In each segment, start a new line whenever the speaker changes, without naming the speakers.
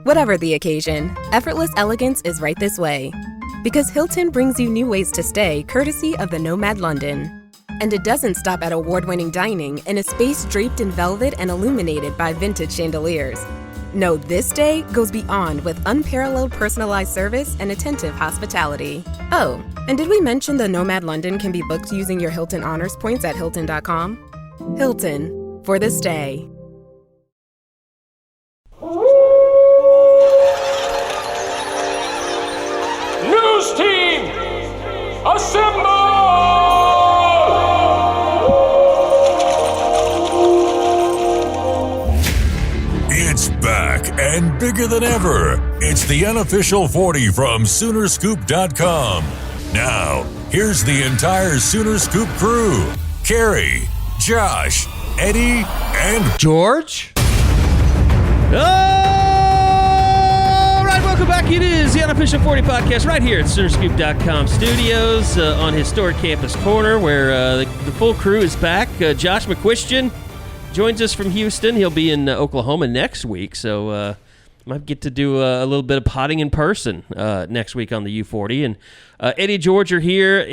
Whatever the occasion, effortless elegance is right this way. Because Hilton brings you new ways to stay courtesy of the Nomad London. And it doesn't stop at award-winning dining in a space draped in velvet and illuminated by vintage chandeliers. No, this day goes beyond with unparalleled personalized service and attentive hospitality. Oh, and did we mention the Nomad London can be booked using your Hilton Honors points at Hilton.com? Hilton, for the stay.
News team, assemble!
It's back and bigger than ever. It's the unofficial 40 from Soonerscoop.com. Now, here's the entire Sooner Scoop crew. Carey, Josh, Eddie, and
George. Welcome back. It is the Unofficial 40 podcast right here at Soonerscoop.com studios on historic Campus Corner where the full crew is back. Josh McQuistion joins us from Houston. He'll be in Oklahoma next week, so might get to do a little bit of potting in person next week on the U40. And Eddie George are here.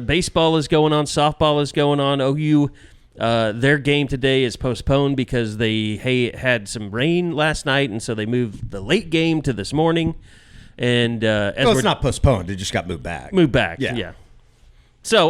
Baseball is going on, softball is going on. OU, their game today is postponed because they had some rain last night, and so they moved the late game to this morning. And
it's not postponed; it just got moved back.
Yeah. So,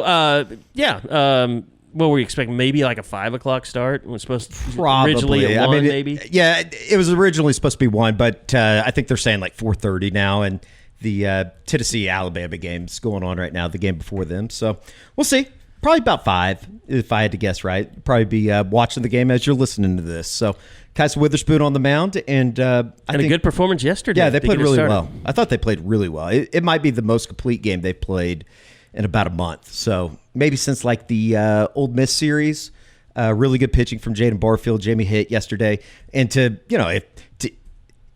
what were we expecting? Maybe like a 5 o'clock start? It was supposed to
Probably.
Originally at 1, maybe?
Yeah, it was originally supposed to be 1, but I think they're saying like 4:30 now, and the Tennessee-Alabama game's going on right now, the game before them. So we'll see. Probably about 5, if I had to guess right. Probably be watching the game as you're listening to this. So Tyson Witherspoon on the mound, and I think
a good performance yesterday.
Yeah, they played really well. I thought they played really well. It might be the most complete game they've played in about a month. So maybe since like the Ole Miss series. Really good pitching from Jaden Barfield. Jamie hit yesterday. And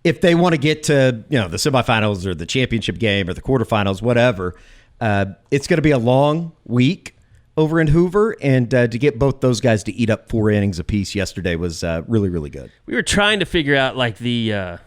if they want to get to the semifinals or the championship game or the quarterfinals, whatever, it's going to be a long week over in Hoover, and to get both those guys to eat up 4 innings apiece yesterday was really, really good.
We were trying to figure out like the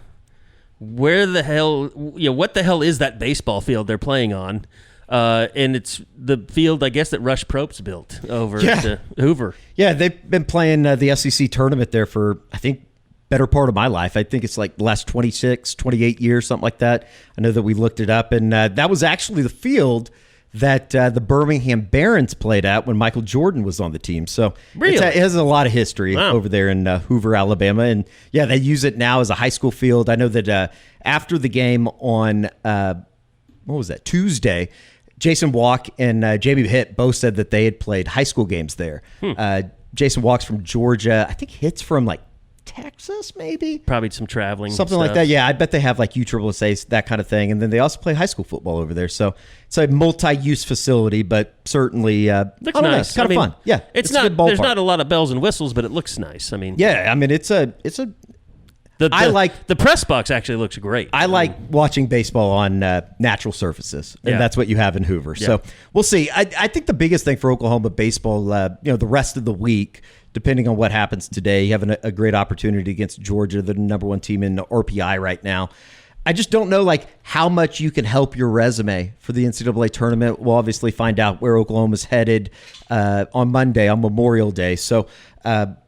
where the hell, what the hell is that baseball field they're playing on? And it's the field, I guess, that Rush Probst built over to Hoover.
Yeah, they've been playing the SEC tournament there for, I think, better part of my life. I think it's like the last 26, 28 years, something like that. I know that we looked it up, and that was actually the field that the Birmingham Barons played at when Michael Jordan was on the team. So
really?
It has a lot of history over there in Hoover, Alabama. And, yeah, they use it now as a high school field. I know that after the game on, Tuesday, Jason Walk and Jamie Hitt both said that they had played high school games there. Jason Walk's from Georgia. I think Hitt's from, like, Texas, maybe?
Probably some traveling.
Something like that. Yeah, I bet they have like USSSA, that kind of thing. And then they also play high school football over there. So it's a multi-use facility, but certainly
looks nice.
It's kind of fun. Yeah,
it's not.
a good ballpark.
There's not a lot of bells and whistles, but it looks nice. I mean,
yeah. I mean,
I like the press box. Actually, looks great.
I like watching baseball on natural surfaces, and that's what you have in Hoover. Yeah. So we'll see. I think the biggest thing for Oklahoma baseball, the rest of the week, depending on what happens today, you have a great opportunity against Georgia, the number 1 team in the RPI right now. I just don't know how much you can help your resume for the NCAA tournament. We'll obviously find out where Oklahoma's headed on Monday, on Memorial Day. So, right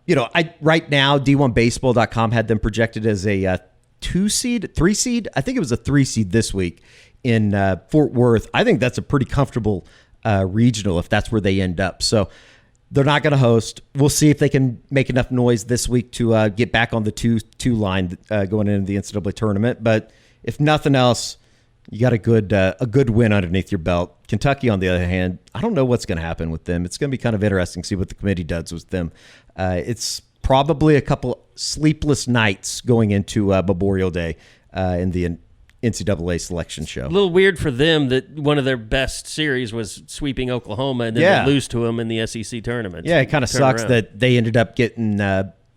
now, D1Baseball.com had them projected as a 3 seed. I think it was a 3 seed this week in Fort Worth. I think that's a pretty comfortable regional if that's where they end up. So they're not going to host. We'll see if they can make enough noise this week to get back on the 2 line going into the NCAA tournament. But if nothing else, you got a good win underneath your belt. Kentucky, on the other hand, I don't know what's going to happen with them. It's going to be kind of interesting to see what the committee does with them. It's probably a couple sleepless nights going into Memorial Day in the NCAA selection show.
A little weird for them that one of their best series was sweeping Oklahoma and then they lose to them in the SEC tournament.
Yeah, it kind of sucks that they ended up getting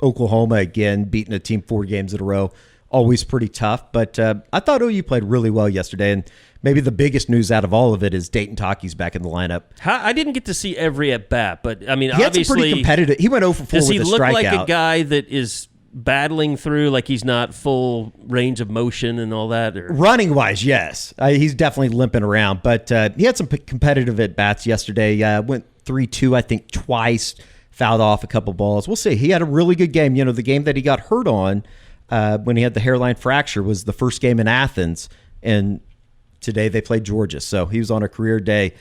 Oklahoma again, beating a team 4 games in a row. Always pretty tough, but I thought OU played really well yesterday, and maybe the biggest news out of all of it is Dayton Taki's back in the lineup.
I didn't get to see every at-bat, but I mean,
he had
obviously
some pretty competitive. He went 0 for 4 with a strikeout.
Does he look like a guy that is battling through, like he's not full range of motion and all that? Or?
Running wise, yes, he's definitely limping around, but he had some competitive at bats yesterday. Went 3-2, I think, twice. Fouled off a couple balls. We'll see. He had a really good game. You know, the game that he got hurt on when he had the hairline fracture was the first game in Athens, and today they played Georgia. So he was on a career day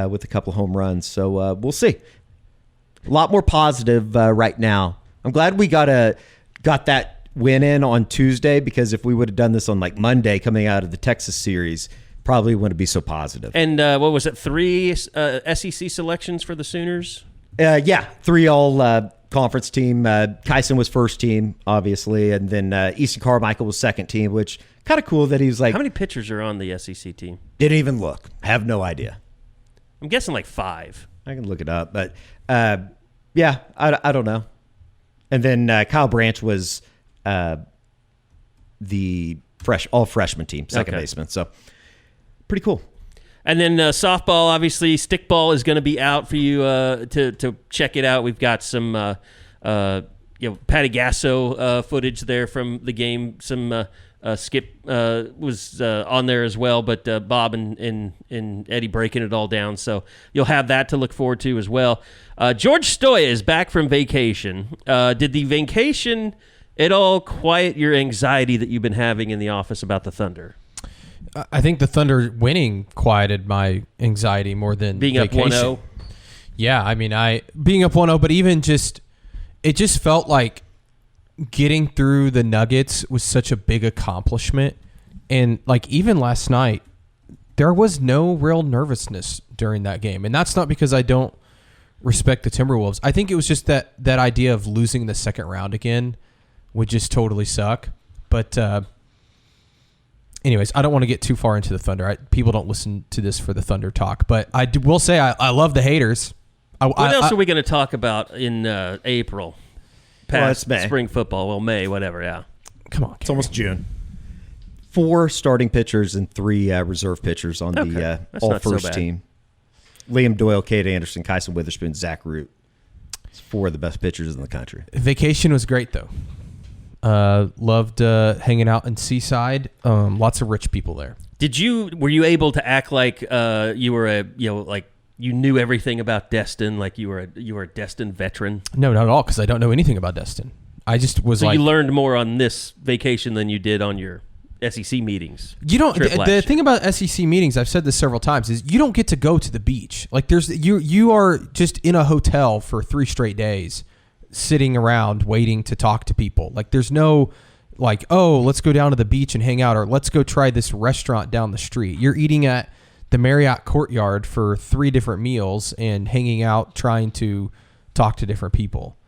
with a couple of home runs. So we'll see. A lot more positive right now. I'm glad we got that win in on Tuesday, because if we would have done this on like Monday coming out of the Texas series, probably wouldn't be so positive.
And what was it, 3 SEC selections for the Sooners?
3 all conference team. Kyson was first team, obviously, and then Easton Carmichael was second team, which kind of cool that he was like...
How many pitchers are on the SEC team?
Didn't even look. Have no idea.
I'm guessing like 5.
I can look it up, but I don't know. And then Kyle Branch was the all freshman team, second baseman. So pretty cool. And
then softball, obviously, stickball is going to be out for you to check it out. We've got some Patty Gasso footage there from the game. Some Skip was on there as well, but Bob and Eddie breaking it all down. So you'll have that to look forward to as well. George Stoya is back from vacation. Did the vacation at all quiet your anxiety that you've been having in the office about the Thunder?
I think the Thunder winning quieted my anxiety more than
being
vacation.
Up 1-0.
Yeah, I mean, being up 1-0, but even it just felt like getting through the Nuggets was such a big accomplishment. And like even last night, there was no real nervousness during that game. And that's not because I don't respect the Timberwolves. I think it was just that idea of losing the second round again would just totally suck. But anyways, I don't want to get too far into the Thunder. People don't listen to this for the Thunder talk. But I will say I love the haters.
What else are we going to talk about in April? Past
May.
Spring football. Well, May, whatever, yeah.
Come on,
it's almost June. 4 starting pitchers and 3 reserve pitchers on the all-first team. Liam Doyle, Cade Anderson, Kyson Witherspoon, Zach Root. It's 4 of the best pitchers in the country.
Vacation was great, though. Loved hanging out in Seaside. Lots of rich people there.
Were you able to act like you were you knew everything about Destin, like you were a Destin veteran?
No, not at all, because I don't know anything about Destin. I just was
you learned more on this vacation than you did on your SEC meetings.
You don't. The thing about SEC meetings, I've said this several times, is you don't get to go to the beach. Like you are just in a hotel for 3 straight days, sitting around waiting to talk to people. Like there's no like, oh, let's go down to the beach and hang out, or let's go try this restaurant down the street. You're eating at the Marriott Courtyard for 3 different meals and hanging out, trying to talk to different people.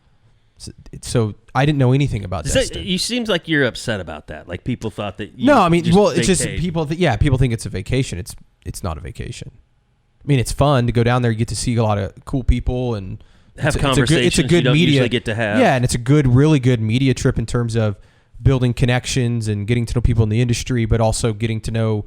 So I didn't know anything about Destin.
You seems like you're upset about that. Like people thought that.
It's just people. People think it's a vacation. It's not a vacation. I mean, it's fun to go down there. You get to see a lot of cool people and
have conversations. It's a good
media.
Usually get to have.
Yeah, and it's a really good media trip in terms of building connections and getting to know people in the industry, but also getting to know.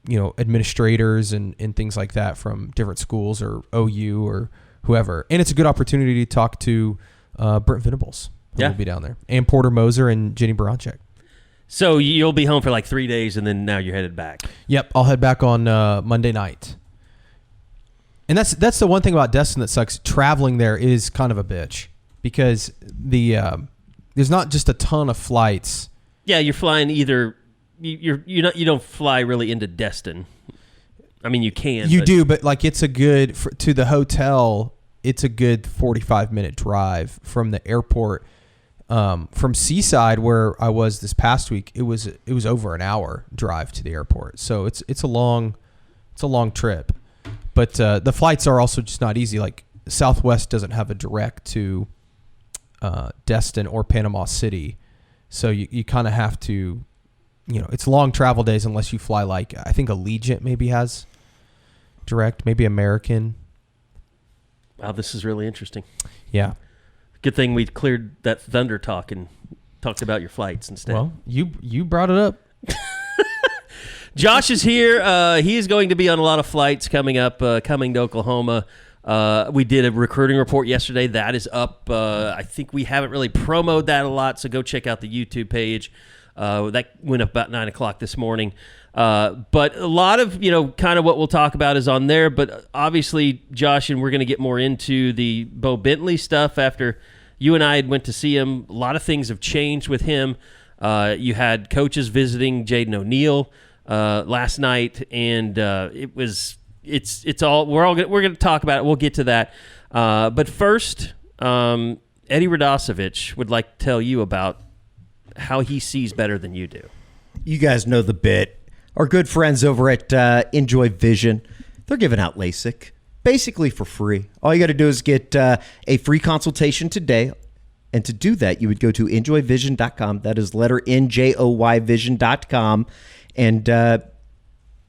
Administrators and things like that from different schools or OU or whoever. And it's a good opportunity to talk to Brent Venables, who will be down there, and Porter Moser and Jenny Baranchek.
So you'll be home for like 3 days, and then now you're headed back.
Yep, I'll head back on Monday night. And that's the one thing about Destin that sucks. Traveling there is kind of a bitch because there's not just a ton of flights.
Yeah, you're flying either... You don't fly really into Destin. I mean, you can.
You do, but like it's a good to the hotel. It's a good 45-minute drive from the airport. From Seaside, where I was this past week, it was over an hour drive to the airport. So it's a long trip. But the flights are also just not easy. Like Southwest doesn't have a direct to Destin or Panama City, so you kind of have to. It's long travel days unless you fly like, I think Allegiant maybe has direct, maybe American.
Wow, this is really interesting.
Yeah.
Good thing we cleared that Thunder talk and talked about your flights instead.
Well, you brought it up.
Josh is here. He is going to be on a lot of flights coming up, coming to Oklahoma. We did a recruiting report yesterday. That is up. I think we haven't really promoted that a lot, so go check out the YouTube page. That went up about 9 o'clock this morning. But a lot of, kind of what we'll talk about is on there. But obviously, Josh, and we're going to get more into the Bo Bentley stuff after you and I had went to see him. A lot of things have changed with him. You had coaches visiting Jaden O'Neal last night, and it's all we're going to talk about it. We'll get to that. But first, Eddie Radosevich would like to tell you about how he sees better than you do.
You guys know the bit. Our good friends over at Enjoy Vision, they're giving out LASIK basically for free. All you got to do is get a free consultation today. And to do that, you would go to enjoyvision.com. That is letter NJOY vision.com. And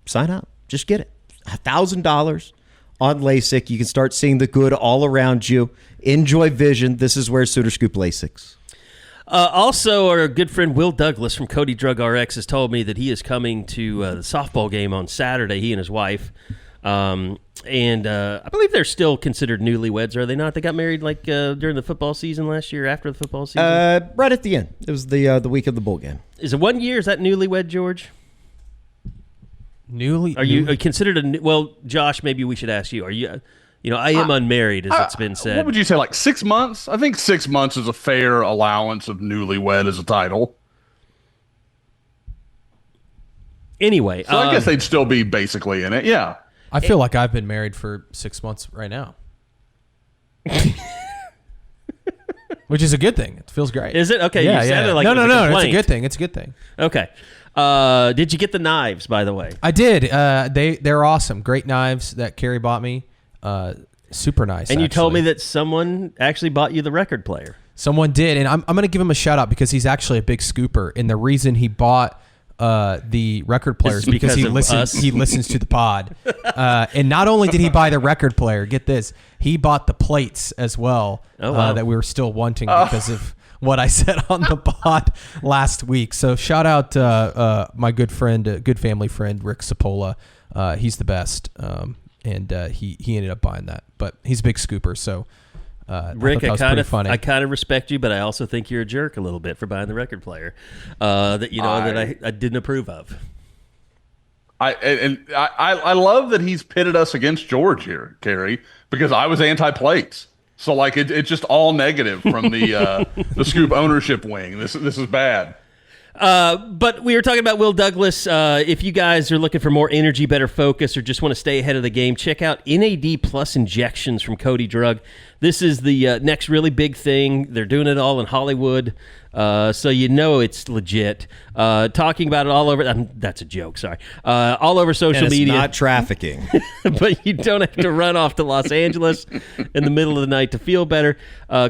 sign up. Just get it. $1,000 on LASIK. You can start seeing the good all around you. Enjoy Vision. This is where Sooner Scoop LASIKs.
Also, our good friend Will Douglas from Cody Drug RX has told me that he is coming to the softball game on Saturday, he and his wife. And I believe they're still considered newlyweds, are they not? They got married during the football season last year, after the football season?
Right at the end. It was the week of the bowl game.
Is it 1 year? Is that newlywed, George? Are you considered well, Josh, maybe we should ask you. Are you... I am unmarried, as it's been said.
What would you say, like 6 months? I think 6 months is a fair allowance of newlywed as a title.
Anyway.
So I guess they'd still be basically in it, yeah.
I feel like I've been married for 6 months right now. Which is a good thing. It feels great.
Is it? Okay,
yeah,
you said it like
no,
it was a
it's a
complaint.
good thing. It's a good thing.
Okay. Did you get the knives, by the way?
I did. They're awesome. Great knives that Carey bought me. Super nice.
And you told me that someone actually bought you the record player.
Someone did, and I'm going to give him a shout out because he's actually a big scooper. And the reason he bought the record player is because he listens to the pod. And not only did he buy the record player, get this, he bought the plates as well.
Oh, wow.
That we were still wanting because of what I said on the pod last week. So shout out my good friend, good family friend, Rick Sapola. He's the best. And he ended up buying that, but he's a big scooper. So
Rick,
I
kind of respect you, but I also think you're a jerk a little bit for buying the record player that I didn't approve of.
I love that he's pitted us against George here, Carey, because I was anti-plates. So like it's just all negative from the Scoop ownership wing. This is bad.
But we were talking about Will Douglas. If you guys are looking for more energy, better focus, or just want to stay ahead of the game, check out NAD Plus injections from Cody Drug. This is the next really big thing. They're doing it all in Hollywood, so it's legit. Talking about it all over. That's a joke. Sorry. All over social media.
Not trafficking.
But you don't have to run off to Los Angeles in the middle of the night to feel better.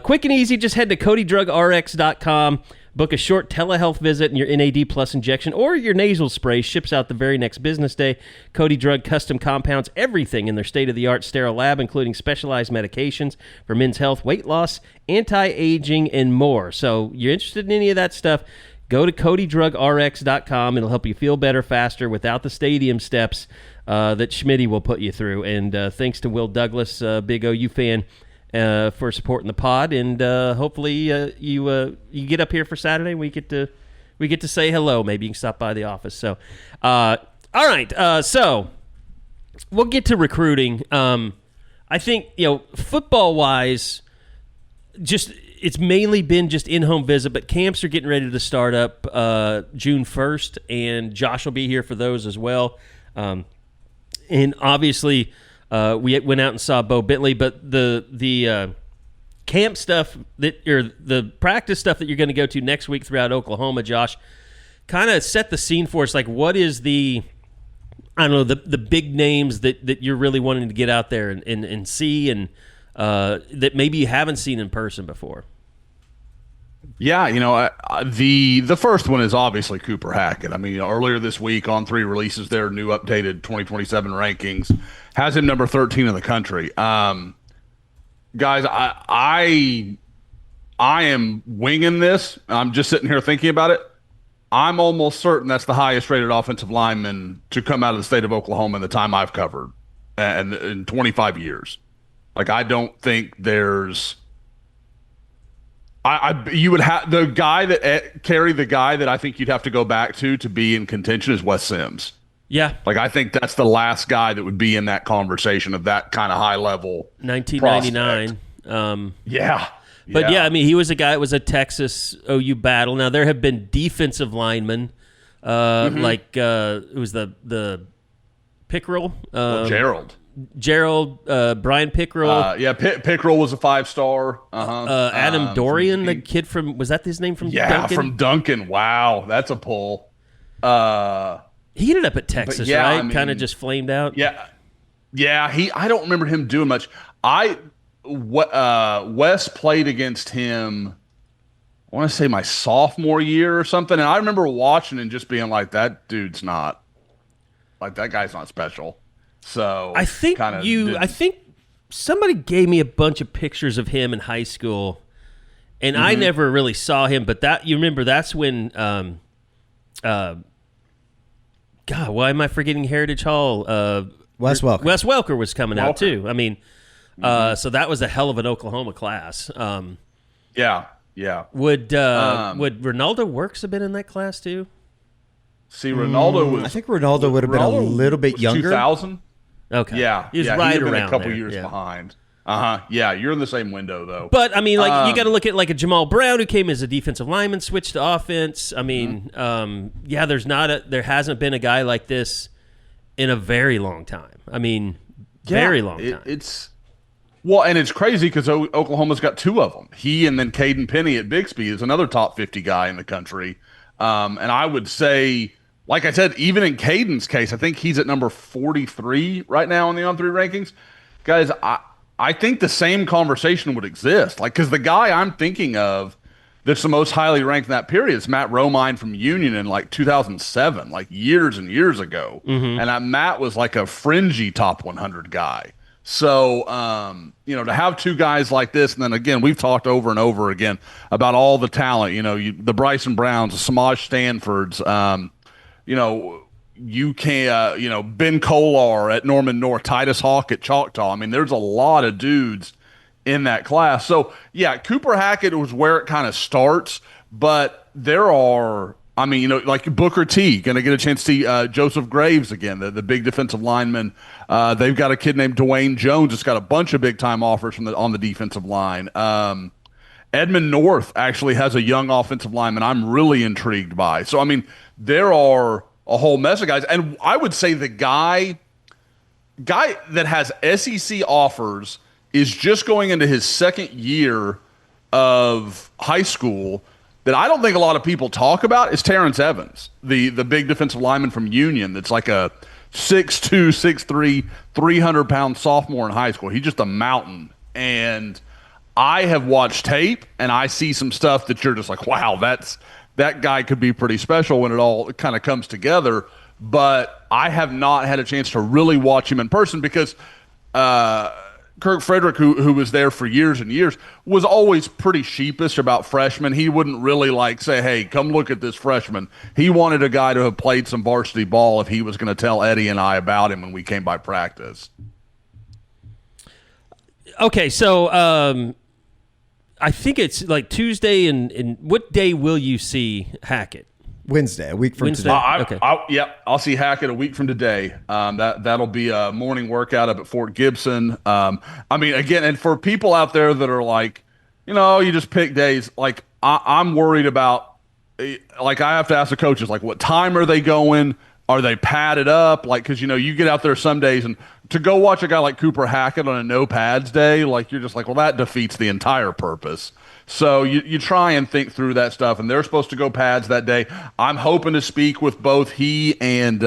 Quick and easy. Just head to CodyDrugRx.com. Book a short telehealth visit and your NAD Plus injection or your nasal spray ships out the very next business day. Cody Drug custom compounds everything in their state-of-the-art sterile lab, including specialized medications for men's health, weight loss, anti-aging, and more. So you're interested in any of that stuff, go to CodyDrugRx.com. It'll help you feel better faster without the stadium steps that Schmitty will put you through. And thanks to Will Douglas, big OU fan, for supporting the pod, and hopefully you get up here for Saturday. We get to say hello. Maybe you can stop by the office. So, all right. So we'll get to recruiting. I think football wise, it's mainly been just in-home visit, but camps are getting ready to start up June 1st, and Josh will be here for those as well. And obviously. We went out and saw Bo Bentley, but the camp stuff the practice stuff that you're going to go to next week throughout Oklahoma, Josh, kind of set the scene for us. Like, what is the big names that you're really wanting to get out there and see, and that maybe you haven't seen in person before?
Yeah, the first one is obviously Cooper Hackett. I mean, earlier this week on 3 releases their new updated 2027 rankings, has him number 13 in the country. Guys, I am winging this. I'm just sitting here thinking about it. I'm almost certain that's the highest rated offensive lineman to come out of the state of Oklahoma in the time I've covered, and in 25 years. Like, I don't think there's. You would have the guy that Carey, the guy that I think you'd have to go back to be in contention is Wes Sims.
Yeah.
Like, I think that's the last guy that would be in that conversation of that kind of high level.
1999.
Yeah.
But yeah, I mean, he was a guy. It was a Texas OU battle. Now there have been defensive linemen, like it was the Pickrell, Gerald, Brian Pickrell.
Pickrell was a 5-star.
Adam Dorian, the kid from, was that his name from Duncan?
Yeah, from Duncan. Wow, that's a pull.
He ended up at Texas, right? I mean, kind of just flamed out.
Yeah. I don't remember him doing much. Wes played against him, I want to say my sophomore year or something, and I remember watching and just being like, that dude's not, like, that guy's not special. So
I think somebody gave me a bunch of pictures of him in high school, and I never really saw him. But that, you remember, that's when, God, why am I forgetting Heritage Hall?
Wes Welker.
Wes Welker was coming out too. I mean, so that was a hell of an Oklahoma class.
Yeah.
Would Ronaldo Works have been in that class too?
See, Ronaldo was.
I think Ronaldo would have been a little bit younger.
2000.
Okay.
Yeah.
He was right
been
around
a couple
there.
years behind. Yeah, you're in the same window though.
But I mean, like, you got to look at like a Jamal Brown who came as a defensive lineman, switched to offense. I mean, there hasn't been a guy like this in a very long time. I mean, very long time.
And it's crazy because Oklahoma's got two of them. He and then Caden Penny at Bixby is another top 50 guy in the country. And I would say, like I said, even in Caden's case, I think he's at number 43 right now in the On3 rankings. Guys, I think the same conversation would exist. Like, because the guy I'm thinking of that's the most highly ranked in that period is Matt Romine from Union in like 2007, like years and years ago. And Matt was like a fringy top 100 guy. So, to have two guys like this, and then again, we've talked over and over again about all the talent, the Bryson Browns, the Samaj Stanfords, you can, Ben Kolar at Norman North, Titus Hawk at Choctaw. I mean, there's a lot of dudes in that class. So, yeah, Cooper Hackett was where it kind of starts, but there are, I mean, like Booker T, going to get a chance to see Joseph Graves again, the big defensive lineman. They've got a kid named Dwayne Jones that's got a bunch of big-time offers on the defensive line. Edmund North actually has a young offensive lineman I'm really intrigued by. So, I mean, there are a whole mess of guys. And I would say the guy that has SEC offers is just going into his second year of high school that I don't think a lot of people talk about is Terrence Evans, the big defensive lineman from Union that's like a 6'2", 6'3", 300-pound sophomore in high school. He's just a mountain. And I have watched tape, and I see some stuff that you're just like, wow, that guy could be pretty special when it all kind of comes together. But I have not had a chance to really watch him in person because Kirk Frederick, who was there for years and years, was always pretty sheepish about freshmen. He wouldn't really say, hey, come look at this freshman. He wanted a guy to have played some varsity ball if he was going to tell Eddie and I about him when we came by practice.
Okay, so I think it's like Tuesday, and what day will you see Hackett?
Wednesday, a week from today.
Okay.
I'll see Hackett a week from today. That'll be a morning workout up at Fort Gibson. I mean, again, and for people out there that are like, you just pick days. Like, I'm worried about, like, I have to ask the coaches, like, what time are they going? Are they padded up? Like, because, you get out there some days, and to go watch a guy like Cooper Hackett on a no pads day, like, you're just like, well, that defeats the entire purpose. So you try and think through that stuff, and they're supposed to go pads that day. I'm hoping to speak with both he and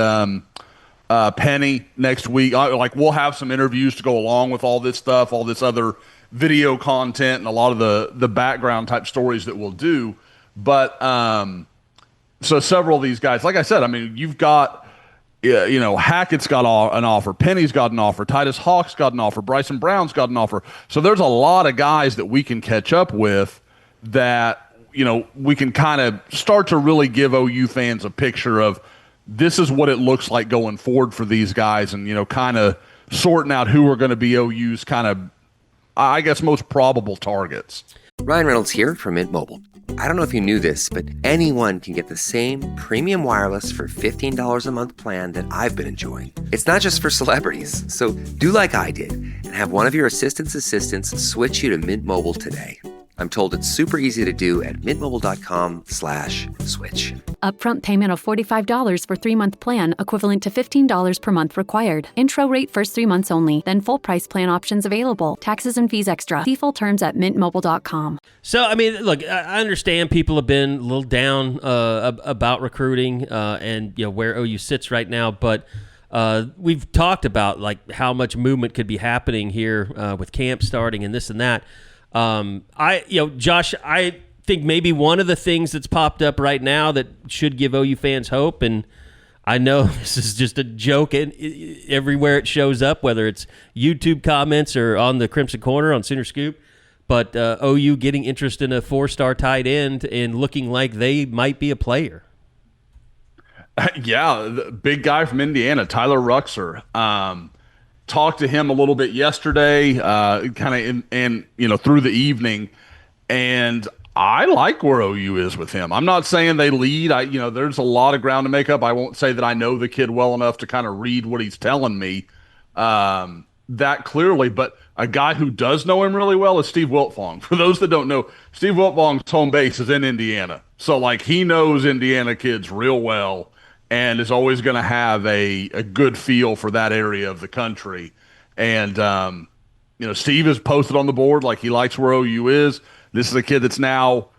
Penny next week. We'll have some interviews to go along with all this stuff, all this other video content, and a lot of the background type stories that we'll do. But so several of these guys, like I said, I mean, you've got, Hackett's got an offer. Penny's got an offer. Titus Hawk's got an offer. Bryson Brown's got an offer. So there's a lot of guys that we can catch up with that, we can kind of start to really give OU fans a picture of this is what it looks like going forward for these guys, and, kind of sorting out who are going to be OU's kind of I guess, most probable targets.
Ryan Reynolds here from Mint Mobile. I don't know if you knew this, but anyone can get the same premium wireless for $15 a month plan that I've been enjoying. It's not just for celebrities. So do like I did and have one of your assistants switch you to Mint Mobile today. I'm told it's super easy to do at mintmobile.com/switch.
Upfront payment of $45 for 3-month plan, equivalent to $15 per month required. Intro rate first 3 months only, then full price plan options available. Taxes and fees extra. See full terms at mintmobile.com.
So, I mean, look, I understand people have been a little down about recruiting and where OU sits right now, but we've talked about like how much movement could be happening here with camp starting and this and that. Josh, I think maybe one of the things that's popped up right now that should give OU fans hope, and I know this is just a joke everywhere it shows up, whether it's YouTube comments or on the Crimson Corner on Sooner Scoop, but OU getting interest in a 4-star tight end and looking like they might be a player.
Yeah, the big guy from Indiana, Tyler Ruxer. Talked to him a little bit yesterday, kind of through the evening, and I like where OU is with him. I'm not saying they lead. There's a lot of ground to make up. I won't say that I know the kid well enough to kind of read what he's telling me that clearly, but a guy who does know him really well is Steve Wiltfong. For those that don't know, Steve Wiltfong's home base is in Indiana, so like he knows Indiana kids real well. And is always going to have a good feel for that area of the country. And, Steve has posted on the board like he likes where OU is. This is a kid that's now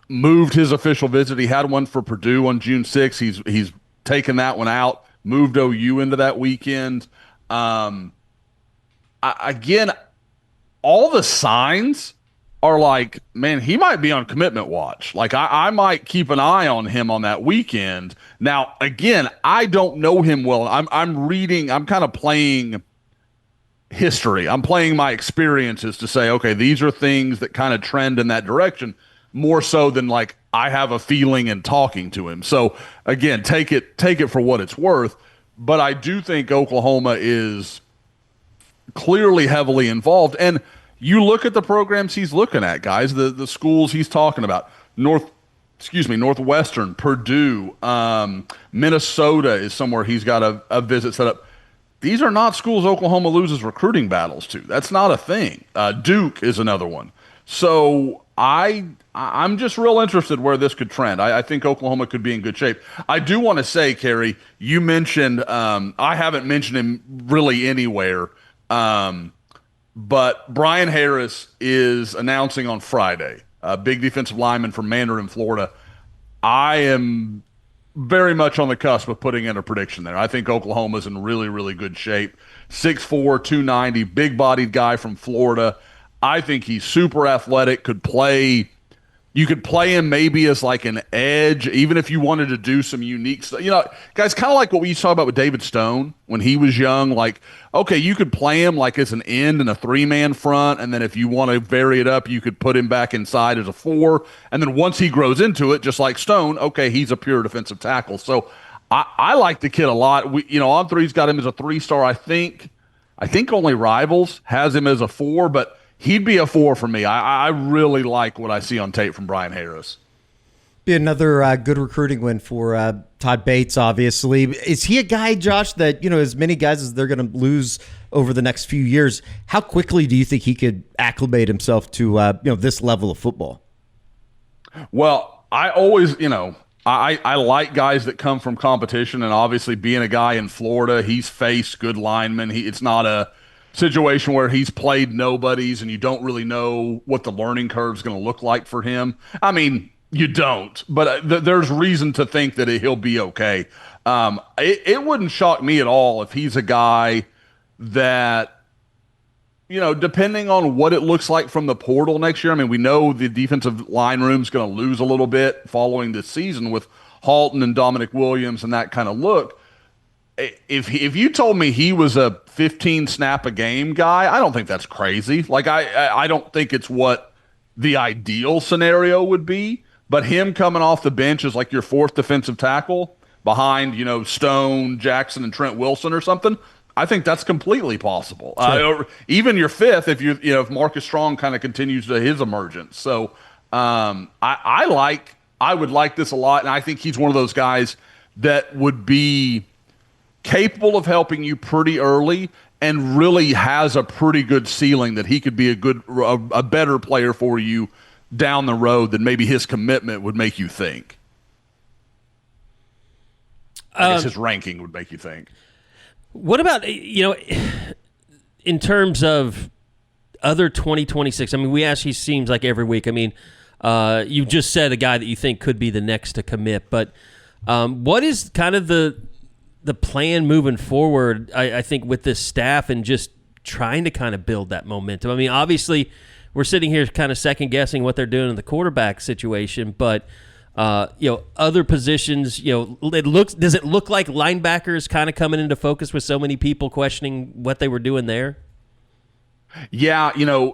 moved his official visit. He had one for Purdue on June 6th. He's taken that one out, moved OU into that weekend. Again, all the signs are like, man, he might be on commitment watch. Like, I might keep an eye on him on that weekend. Now, again, I don't know him well. I'm kind of playing history. I'm playing my experiences to say, okay, these are things that kind of trend in that direction, more so than like I have a feeling in talking to him. So, again, take it for what it's worth. But I do think Oklahoma is clearly heavily involved. And you look at the programs he's looking at, guys, the schools he's talking about, Northwestern, Purdue, Minnesota is somewhere he's got a visit set up. These are not schools Oklahoma loses recruiting battles to. That's not a thing. Duke is another one. So I'm just real interested where this could trend. I think Oklahoma could be in good shape. I do want to say, Carey, you mentioned I haven't mentioned him really anywhere, but Brian Harris is announcing on Friday, a big defensive lineman from Mandarin, Florida. I am very much on the cusp of putting in a prediction there. I think Oklahoma's in really, really good shape. 6'4", 290, big-bodied guy from Florida. I think he's super athletic, could play. You could play him maybe as like an edge, even if you wanted to do some unique stuff. Guys, kind of like what we used to talk about with David Stone when he was young. Like, okay, you could play him like as an end in a 3-man front, and then if you want to vary it up, you could put him back inside as a 4. And then once he grows into it, just like Stone, okay, he's a pure defensive tackle. So I like the kid a lot. On Three's got him as a 3-star. I think only Rivals has him as a 4, but he'd be a 4 for me. I really like what I see on tape from Brian Harris.
Be another good recruiting win for Todd Bates, obviously. Is he a guy, Josh, that, as many guys as they're going to lose over the next few years, how quickly do you think he could acclimate himself to, this level of football?
Well, I always, I like guys that come from competition, and obviously being a guy in Florida, he's faced good linemen. It's not a situation where he's played nobodies and you don't really know what the learning curve is going to look like for him. I mean, you don't, but there's reason to think that he'll be okay. It wouldn't shock me at all if he's a guy that, depending on what it looks like from the portal next year. I mean, we know the defensive line room's going to lose a little bit following this season with Halton and Dominic Williams and that kind of look. If you told me he was a 15 snap a game guy, I don't think that's crazy. Like I don't think it's what the ideal scenario would be, but him coming off the bench as like your 4th defensive tackle behind, Stone, Jackson, and Trent Wilson or something, I think that's completely possible. Or even your fifth, if Marcus Strong kind of continues to his emergence. So I would like this a lot, and I think he's one of those guys that would be capable of helping you pretty early and really has a pretty good ceiling that he could be a better player for you down the road than maybe his commitment would make you think. I guess his ranking would make you think.
What about, in terms of other 2026? I mean, we ask, he seems like every week. I mean, you just said a guy that you think could be the next to commit, but what is kind of the plan moving forward, I think, with this staff and just trying to kind of build that momentum? I mean, obviously, we're sitting here kind of second-guessing what they're doing in the quarterback situation, but other positions, does it look like linebackers kind of coming into focus with so many people questioning what they were doing there?
Yeah,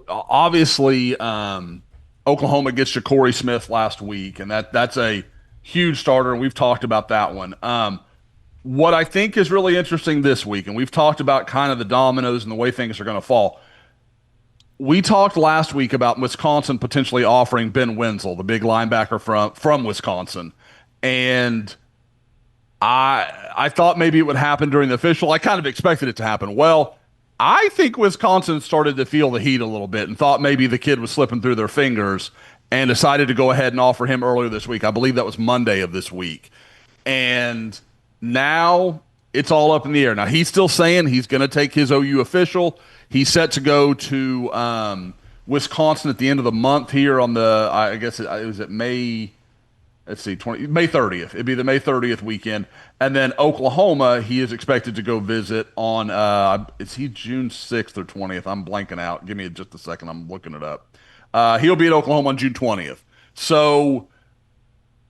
obviously Oklahoma gets Ja'Cory Smith last week, and that's a huge starter, and we've talked about that one. What I think is really interesting this week, and we've talked about kind of the dominoes and the way things are going to fall. We talked last week about Wisconsin potentially offering Ben Wenzel, the big linebacker from Wisconsin. And I thought maybe it would happen during the official. I kind of expected it to happen. Well, I think Wisconsin started to feel the heat a little bit and thought maybe the kid was slipping through their fingers and decided to go ahead and offer him earlier this week. I believe that was Monday of this week. And now it's all up in the air. Now, he's still saying he's going to take his OU official. He's set to go to Wisconsin at the end of the month here on the, I guess it was at May 30th. It'd be the May 30th weekend. And then Oklahoma, he is expected to go visit on, is he June 6th or 20th? I'm blanking out. Give me just a second. I'm looking it up. He'll be at Oklahoma on June 20th. So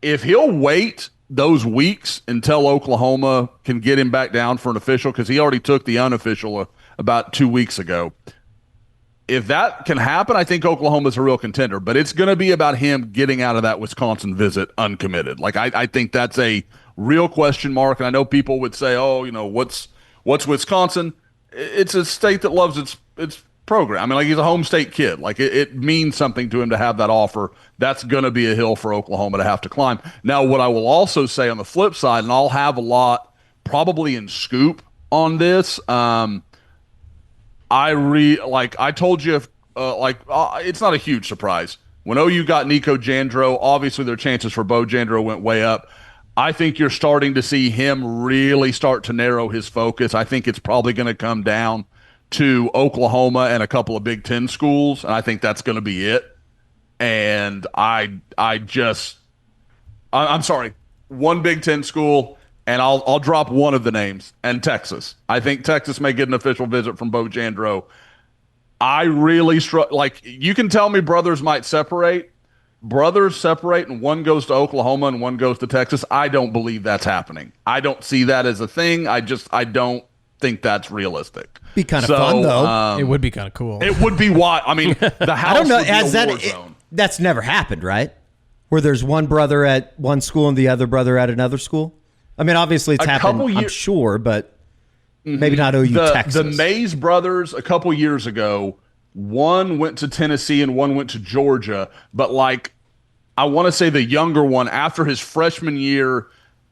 if he'll wait those weeks until Oklahoma can get him back down for an official, because he already took the unofficial about 2 weeks ago. If that can happen, I think Oklahoma's a real contender, but it's going to be about him getting out of that Wisconsin visit uncommitted. Like, I think that's a real question mark, and I know people would say, what's Wisconsin? It's a state that loves its program. I mean, like, he's a home state kid. Like, it means something to him to have that offer. That's going to be a hill for Oklahoma to have to climb. Now, what I will also say on the flip side, and I'll have a lot probably in Scoop on this, I told you, it's not a huge surprise. When OU got Nico Jandro, obviously their chances for Bo Jandro went way up. I think you're starting to see him really start to narrow his focus. I think it's probably going to come down to Oklahoma and a couple of Big Ten schools, and I think that's going to be it. And I'm sorry, one Big Ten school, and I'll drop one of the names, and Texas. I think Texas may get an official visit from Bo Jandro. I really you can tell me brothers might separate. Brothers separate, and one goes to Oklahoma and one goes to Texas. I don't believe that's happening. I don't see that as a thing. I don't think that's realistic.
Be kind of fun, though.
It would be kind of cool.
It would be wild. I mean, the house
I don't know.
would be a war zone.
That's never happened, right? Where there's one brother at one school and the other brother at another school? I mean, obviously it's happened, I'm sure, but maybe not OU Texas.
The Mays brothers, a couple years ago, one went to Tennessee and one went to Georgia. But, I want to say the younger one, after his freshman year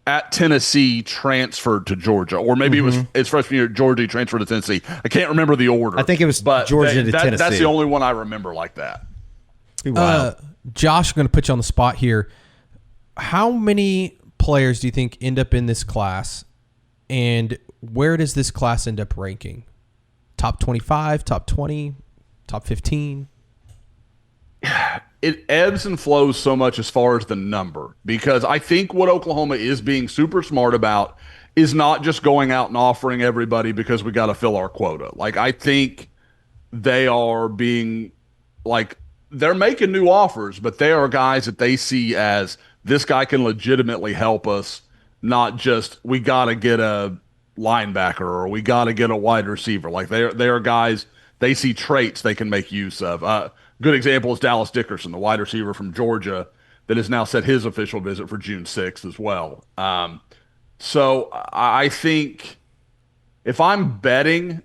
at Tennessee, transferred to Georgia. Or maybe it was his freshman year at Georgia, he transferred to Tennessee. I can't remember the order.
I think it was Georgia to Tennessee.
That's the only one I remember like that.
Wow.
Josh, I'm going to put you on the spot here. How many players do you think end up in this class, and where does this class end up ranking? Top 25, top 20, top 15?
It ebbs and flows so much as far as the number, because I think what Oklahoma is being super smart about is not just going out and offering everybody because we got to fill our quota. I think they are being they're making new offers, but they are guys that they see as, this guy can legitimately help us, not just we got to get a linebacker or we got to get a wide receiver. They are guys, they see traits they can make use of. Good example is Dallas Dickerson, the wide receiver from Georgia that has now set his official visit for June 6th as well. So I think if I'm betting,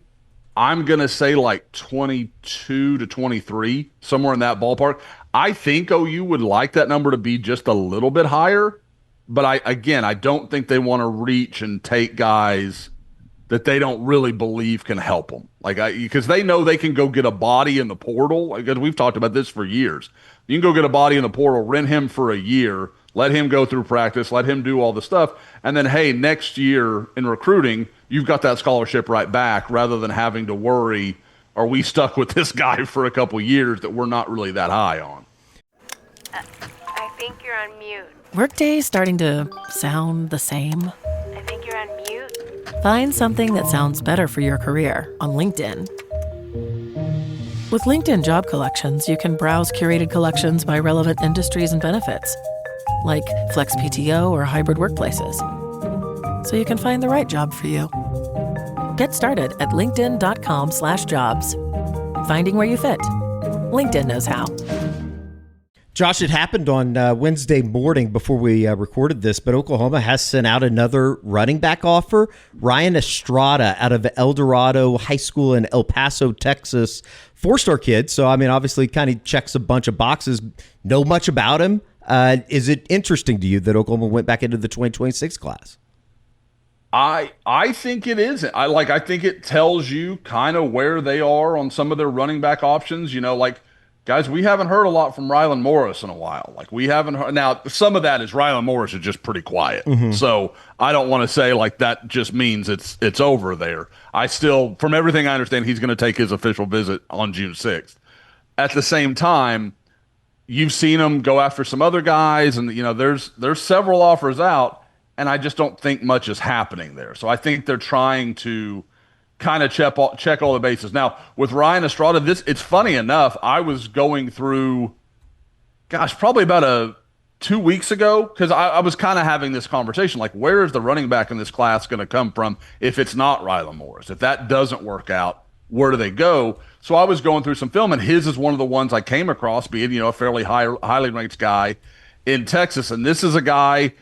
I'm going to say like 22 to 23, somewhere in that ballpark. I think OU would like that number to be just a little bit higher, but I don't think they want to reach and take guys that they don't really believe can help them. Because they know they can go get a body in the portal. Because we've talked about this for years. You can go get a body in the portal, rent him for a year, let him go through practice, let him do all the stuff, and then, hey, next year in recruiting, you've got that scholarship right back rather than having to worry, are we stuck with this guy for a couple years that we're not really that high on?
I think you're on mute.
Workday's starting to sound the same.
I think you're on mute.
Find something that sounds better for your career on LinkedIn. With LinkedIn Job Collections, you can browse curated collections by relevant industries and benefits, like flex PTO or hybrid workplaces, so you can find the right job for you. Get started at linkedin.com/jobs. Finding where you fit. LinkedIn knows how.
Josh, it happened on Wednesday morning before we recorded this, but Oklahoma has sent out another running back offer. Ryan Estrada out of El Dorado High School in El Paso, Texas. 4-star kid, so I mean, obviously kind of checks a bunch of boxes. Know much about him. Is it interesting to you that Oklahoma went back into the 2026 class?
I think it isn't. I think it tells you kind of where they are on some of their running back options. Guys, we haven't heard a lot from Rylan Morris in a while. We haven't heard. Now, some of that is Rylan Morris is just pretty quiet. Mm-hmm. So I don't want to say that just means it's over there. I still, from everything I understand, he's going to take his official visit on June 6th. At the same time, you've seen him go after some other guys, and there's several offers out, and I just don't think much is happening there. So I think they're trying to kind of check all the bases. Now, with Ryan Estrada, it's funny enough, I was going through, probably about 2 weeks ago, because I was kind of having this conversation, where is the running back in this class going to come from if it's not Rylan Morris? If that doesn't work out, where do they go? So I was going through some film, and his is one of the ones I came across, being a fairly highly ranked guy in Texas. And this is a guy,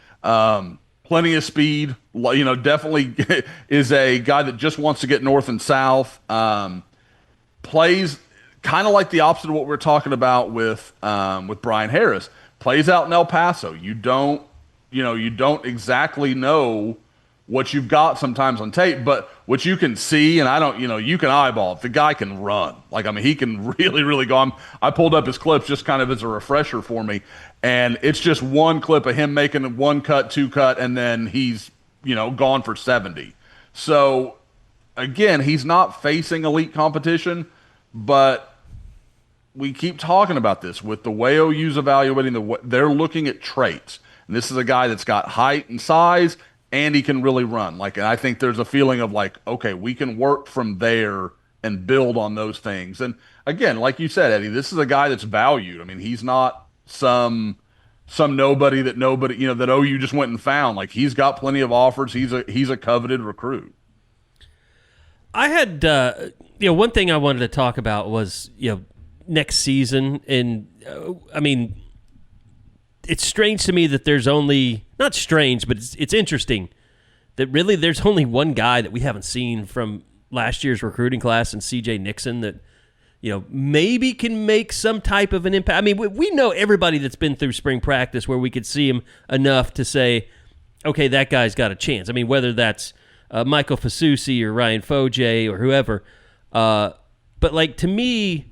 plenty of speed, definitely is a guy that just wants to get north and south. Plays kind of like the opposite of what we're talking about with Brian Harris. Plays out in El Paso. You don't exactly know what you've got sometimes on tape, but what you can see, and you can eyeball it. The guy can run. He can really, really go. I pulled up his clips just kind of as a refresher for me, and it's just one clip of him making one cut, two cut, and then he's, gone for 70. So, again, he's not facing elite competition, but we keep talking about this with the way OU's evaluating they're looking at traits. And this is a guy that's got height and size, and he can really run. And I think there's a feeling of okay, we can work from there and build on those things. And again, like you said, Eddie, this is a guy that's valued. I mean, he's not some nobody that OU just went and found. He's got plenty of offers. He's a coveted recruit.
I had one thing I wanted to talk about was next season, and it's strange to me that there's only, not strange, but it's interesting that really there's only one guy that we haven't seen from last year's recruiting class, and CJ Nixon, that maybe can make some type of an impact. I mean, we know everybody that's been through spring practice where we could see him enough to say, okay, that guy's got a chance. I mean, whether that's Michael Fasusi or Ryan Foje or whoever. But to me,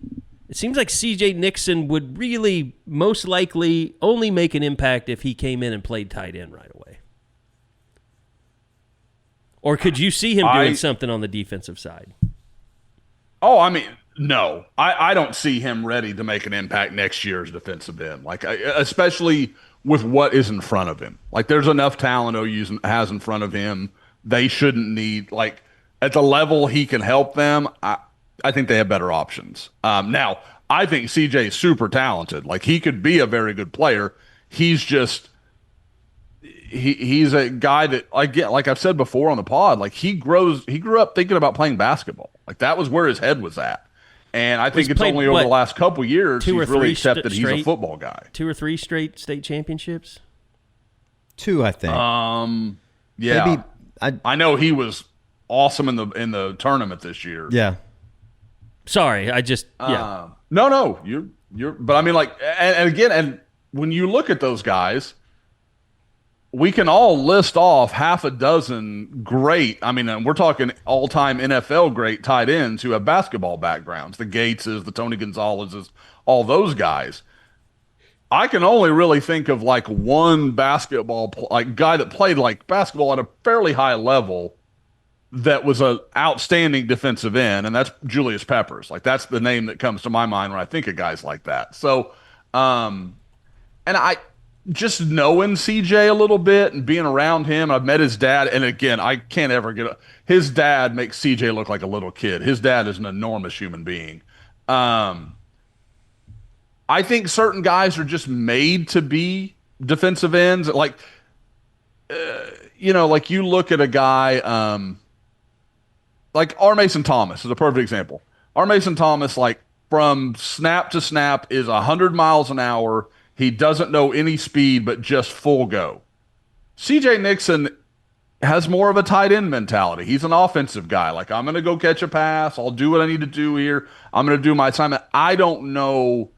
it seems like CJ Nixon would really most likely only make an impact if he came in and played tight end right away. Or could you see him doing something on the defensive side?
Oh, no. I don't see him ready to make an impact next year as defensive end, especially with what is in front of him. There's enough talent OU has in front of him. They shouldn't need, at the level he can help them, I think they have better options. Now, I think CJ is super talented. He could be a very good player. He's just he's a guy that, like I've said before on the pod, he grew up thinking about playing basketball. That was where his head was at. And I think it's only over the last couple years he's really accepted he's a football guy.
2 or 3 straight state championships?
2, I think.
Yeah. Maybe, I know he was awesome in the tournament this year.
Yeah.
Sorry, I just
No, you're. But I mean, like, and again, and when you look at those guys, we can all list off half a dozen great. I mean, we're talking all-time NFL great tight ends who have basketball backgrounds. The Gateses, the Tony Gonzalez's, all those guys. I can only really think of like one basketball guy that played like basketball at a fairly high level that was an outstanding defensive end, and that's Julius Peppers. Like, that's the name that comes to my mind when I think of guys like that. So, and I just knowing CJ a little bit and being around him, I've met his dad, and again, I can't ever his dad makes CJ look like a little kid. His dad is an enormous human being. I think certain guys are just made to be defensive ends. Like, like you look at a guy, like R. Mason Thomas is a perfect example. R. Mason Thomas, like, from snap to snap is 100 miles an hour. He doesn't know any speed, but just full go. CJ Nixon has more of a tight end mentality. He's an offensive guy. Like, I'm going to go catch a pass. I'll do what I need to do here. I'm going to do my assignment. I don't know,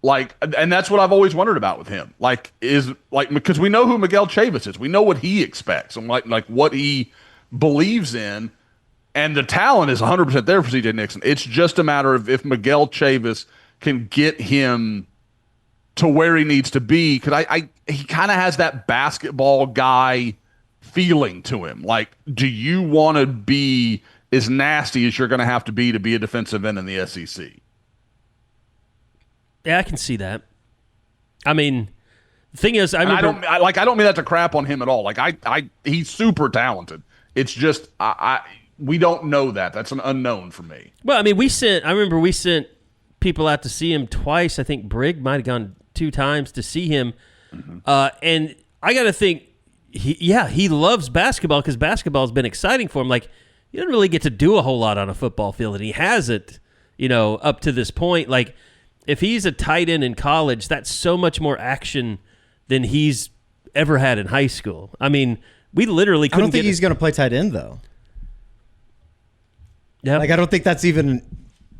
like, and that's what I've always wondered about with him. Like, because we know who Miguel Chavis is. We know what he expects and like what he believes in. And the talent is 100% there for CJ Nixon. It's just a matter of if Miguel Chavis can get him to where he needs to be. Because he kind of has that basketball guy feeling to him. Like, do you want to be as nasty as you're going to have to be a defensive end in the SEC?
Yeah, I can see that. I mean, the thing is, I don't
mean that to crap on him at all. Like, he's super talented. It's just we don't know that. That's an unknown for me.
Well, I mean, I remember we sent people out to see him twice. I think Brigg might have gone 2 times to see him. Mm-hmm. And I got to think, he loves basketball because basketball has been exciting for him. Like, he doesn't really get to do a whole lot on a football field, and he hasn't, up to this point. Like, if he's a tight end in college, that's so much more action than he's ever had in high school. I mean, we literally couldn't
I don't think he's going to play tight end, though.
Yeah,
like, I don't think that's even.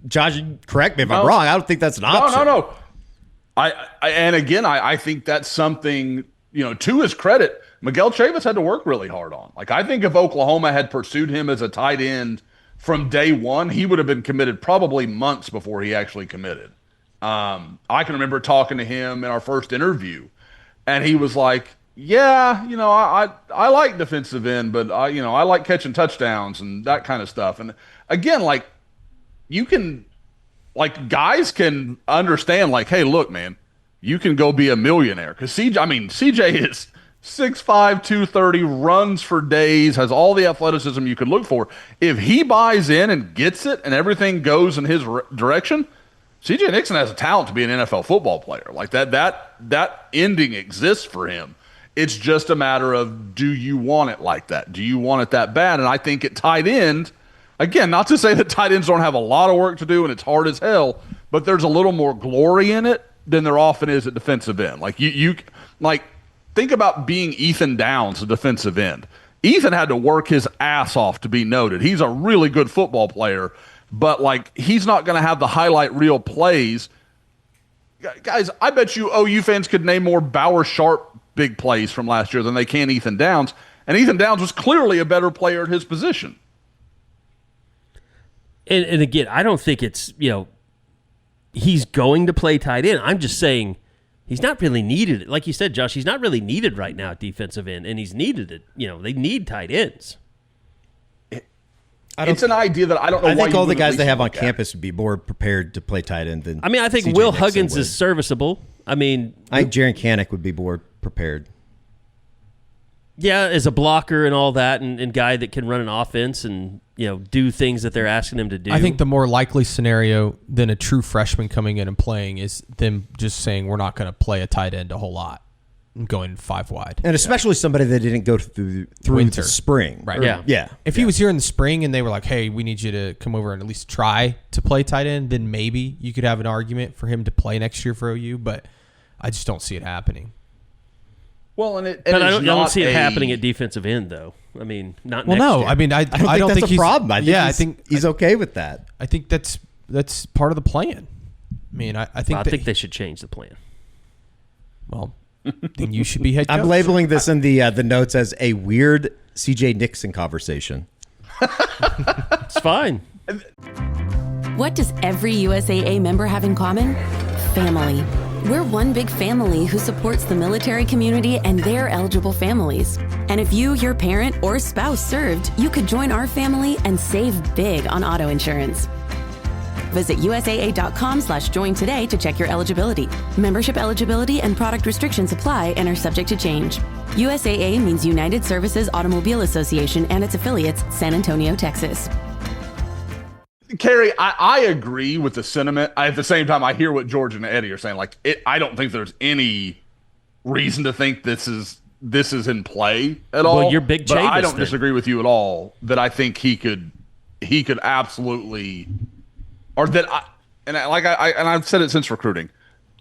Josh, correct me if I'm wrong. I don't think that's an option.
No. I think that's something, to his credit, Miguel Chavis had to work really hard on. Like, I think if Oklahoma had pursued him as a tight end from day one, he would have been committed probably months before he actually committed. I can remember talking to him in our first interview, and he was like, yeah, I like defensive end, but I like catching touchdowns and that kind of stuff. And again, like, you can, like, guys can understand, like, hey, look, man, you can go be a millionaire. Because CJ is 6'5", 230, runs for days, has all the athleticism you could look for. If he buys in and gets it and everything goes in his direction, CJ Nixon has a talent to be an NFL football player. Like, that ending exists for him. It's just a matter of, do you want it like that? Do you want it that bad? And I think at tight end, again, not to say that tight ends don't have a lot of work to do and it's hard as hell, but there's a little more glory in it than there often is at defensive end. Like, you think about being Ethan Downs, a defensive end. Ethan had to work his ass off to be noted. He's a really good football player, but, like, he's not going to have the highlight reel plays. Guys, I bet you OU fans could name more Bauer Sharp big plays from last year than they can Ethan Downs. And Ethan Downs was clearly a better player at his position.
And again, I don't think it's, he's going to play tight end. I'm just saying he's not really needed. Like you said, Josh, he's not really needed right now at defensive end, and he's needed it. They need tight ends.
It's an idea that I don't know why.
I think all the guys they have on campus would be more prepared to play tight end than.
I think
CJ
Will
Nixon
Huggins
would.
is serviceable. I think
Jaron Kanek would be more prepared.
Yeah, as a blocker and all that, and guy that can run an offense and do things that they're asking him to do.
I think the more likely scenario than a true freshman coming in and playing is them just saying we're not going to play a tight end a whole lot and going 5 wide.
And especially somebody that didn't go through
Winter.
the spring.
Right.
Yeah.
If he was here in the spring and they were like, hey, we need you to come over and at least try to play tight end, then maybe you could have an argument for him to play next year for OU, but I just don't see it happening.
Well, and
but I don't see it happening at defensive end, though. I mean, not
well,
next
no.
year.
I mean, I don't think that's a problem. I think he's okay with that.
I think that's part of the plan. I mean, I think
they should change the plan.
Well, then you should be head coach.
I'm labeling this in the notes as a weird C.J. Nixon conversation.
It's fine.
What does every USAA member have in common? Family. We're one big family who supports the military community and their eligible families. And if you, your parent, or spouse served, you could join our family and save big on auto insurance. Visit USAA.com/join today to check your eligibility. Membership eligibility and product restrictions apply and are subject to change. USAA means United Services Automobile Association and its affiliates, San Antonio, Texas.
Carey, I agree with the sentiment. At the same time, I hear what George and Eddie are saying. Like, I don't think there's any reason to think this is in play at all.
Well, you're big Chavis.
But I don't disagree with you at all that I think he could absolutely, or that I've said it since recruiting.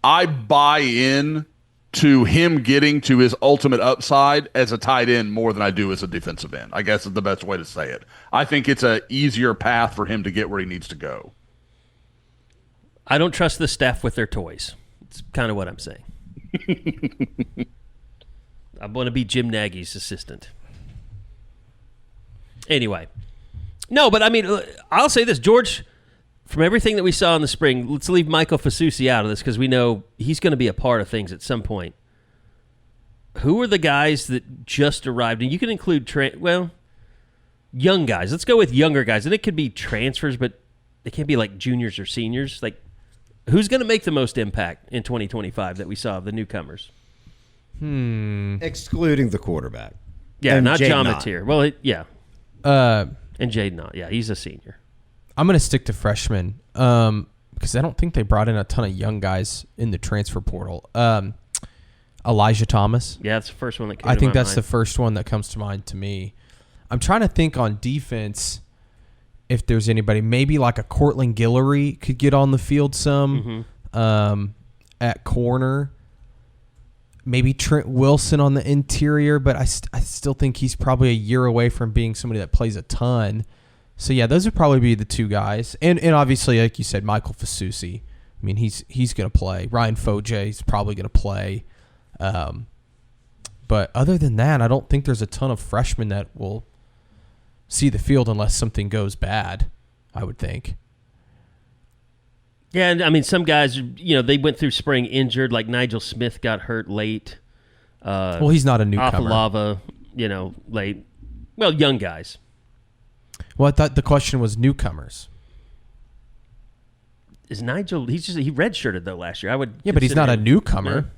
I buy in to him getting to his ultimate upside as a tight end more than I do as a defensive end. I guess is the best way to say it. I think it's an easier path for him to get where he needs to go.
I don't trust the staff with their toys. It's kind of what I'm saying. I want to be Jim Nagy's assistant. Anyway. No, but I mean, I'll say this, George, from everything that we saw in the spring, let's leave Michael Fasusi out of this because we know he's going to be a part of things at some point. Who are the guys that just arrived? And you can include, young guys. Let's go with younger guys. And it could be transfers, but they can't be like juniors or seniors. Like, who's going to make the most impact in 2025 that we saw of the newcomers?
Excluding the quarterback.
Yeah,
and
not
Jade
John
Knott.
Mateer. Well, and Jade Knott. Yeah, he's a senior.
I'm going to stick to freshmen because I don't think they brought in a ton of young guys in the transfer portal. Elijah Thomas.
Yeah, that's the first one that came
I
to
think
my
that's
mind.
the first one that comes to mind to me. I'm trying to think on defense if there's anybody. Maybe like a Cortland Guillory could get on the field some at corner. Maybe Trent Wilson on the interior, but I still think he's probably a year away from being somebody that plays a ton. So, yeah, those would probably be the two guys. And obviously, like you said, Michael Fasusi. I mean, he's going to play. Ryan Foje is probably going to play. But other than that, I don't think there's a ton of freshmen that will see the field unless something goes bad, I would think.
Yeah, and I mean, some guys, they went through spring injured, like Nigel Smith got hurt late.
Well, he's not a newcomer.
Afalava, late. Well, young guys.
Well, I thought the question was newcomers.
Is Nigel? He redshirted though last year.
Yeah, but he's not a newcomer.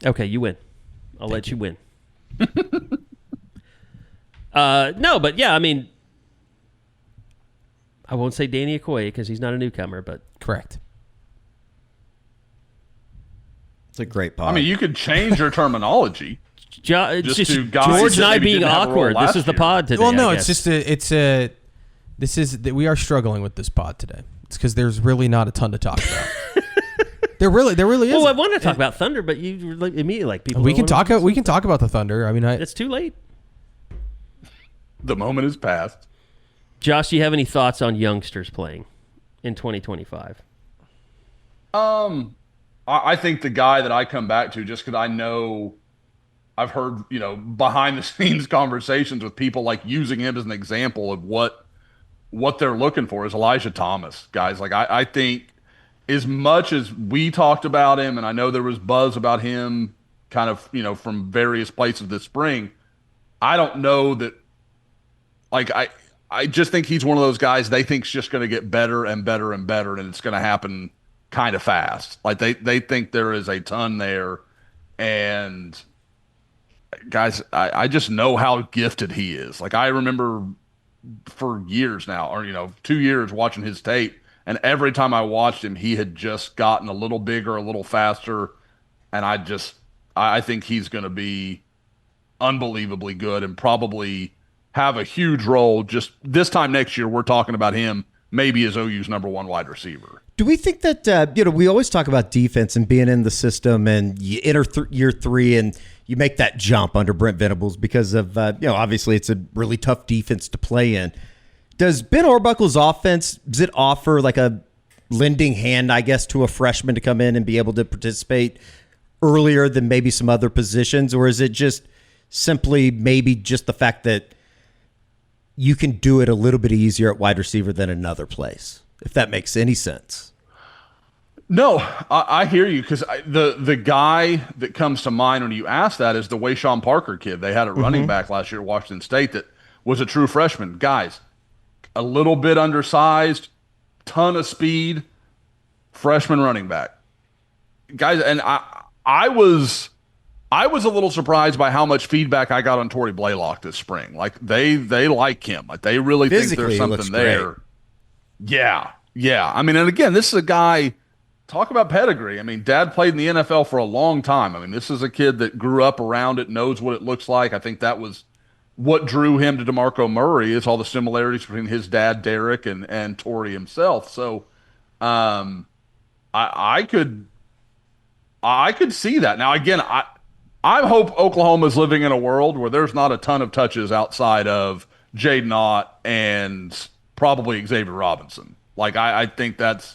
Yeah. Okay, you win. I'll let you win. No, but yeah, I mean, I won't say Danny Okoye because he's not a newcomer, but
correct.
It's a great pod.
I mean, you could change your terminology.
It's just
to guys
George and I
maybe
being
didn't have a role
awkward. This
last
is the
year.
pod today.
Well, no,
I
it's
guess.
just we are struggling with this pod today. It's because there's really not a ton to talk about. There really is.
Well, I want to talk about Thunder, but you were immediately like people.
We can talk about the Thunder. I mean,
it's too late.
The moment is past.
Josh, do you have any thoughts on youngsters playing in 2025?
I think the guy that I come back to, just because I know I've heard, behind the scenes conversations with people like using him as an example of what they're looking for, is Elijah Thomas. Guys, like I think as much as we talked about him, and I know there was buzz about him kind of, from various places this spring, I don't know that, like, I just think he's one of those guys they think's just going to get better and better and better, and it's going to happen kind of fast. Like they think there is a ton there, and guys, I just know how gifted he is. Like, I remember for years now, or 2 years watching his tape, and every time I watched him, he had just gotten a little bigger, a little faster, and I think he's going to be unbelievably good and probably have a huge role. Just this time next year, we're talking about him maybe as OU's number one wide receiver.
Do we think that, we always talk about defense and being in the system, and you enter year 3 and you make that jump under Brent Venables because of, obviously it's a really tough defense to play in. Does Ben Arbuckle's offense, does it offer like a lending hand, I guess, to a freshman to come in and be able to participate earlier than maybe some other positions? Or is it just simply maybe just the fact that you can do it a little bit easier at wide receiver than another place, if that makes any sense?
No, I hear you, because the guy that comes to mind when you ask that is the Wayshawn Parker kid. They had a running back last year at Washington State that was a true freshman. Guys, a little bit undersized, ton of speed, freshman running back. Guys, and I was a little surprised by how much feedback I got on Torrey Blaylock this spring. Like they like him. Like they really
Physically,
think there's something there. Yeah. I mean, and again, this is a guy. Talk about pedigree. I mean, Dad played in the NFL for a long time. I mean, this is a kid that grew up around it, knows what it looks like. I think that was what drew him to DeMarco Murray, is all the similarities between his dad, Derek, and Torrey himself. So I could see that. Now, again, I hope Oklahoma's living in a world where there's not a ton of touches outside of Jaden Ott and probably Xavier Robinson. Like, I think that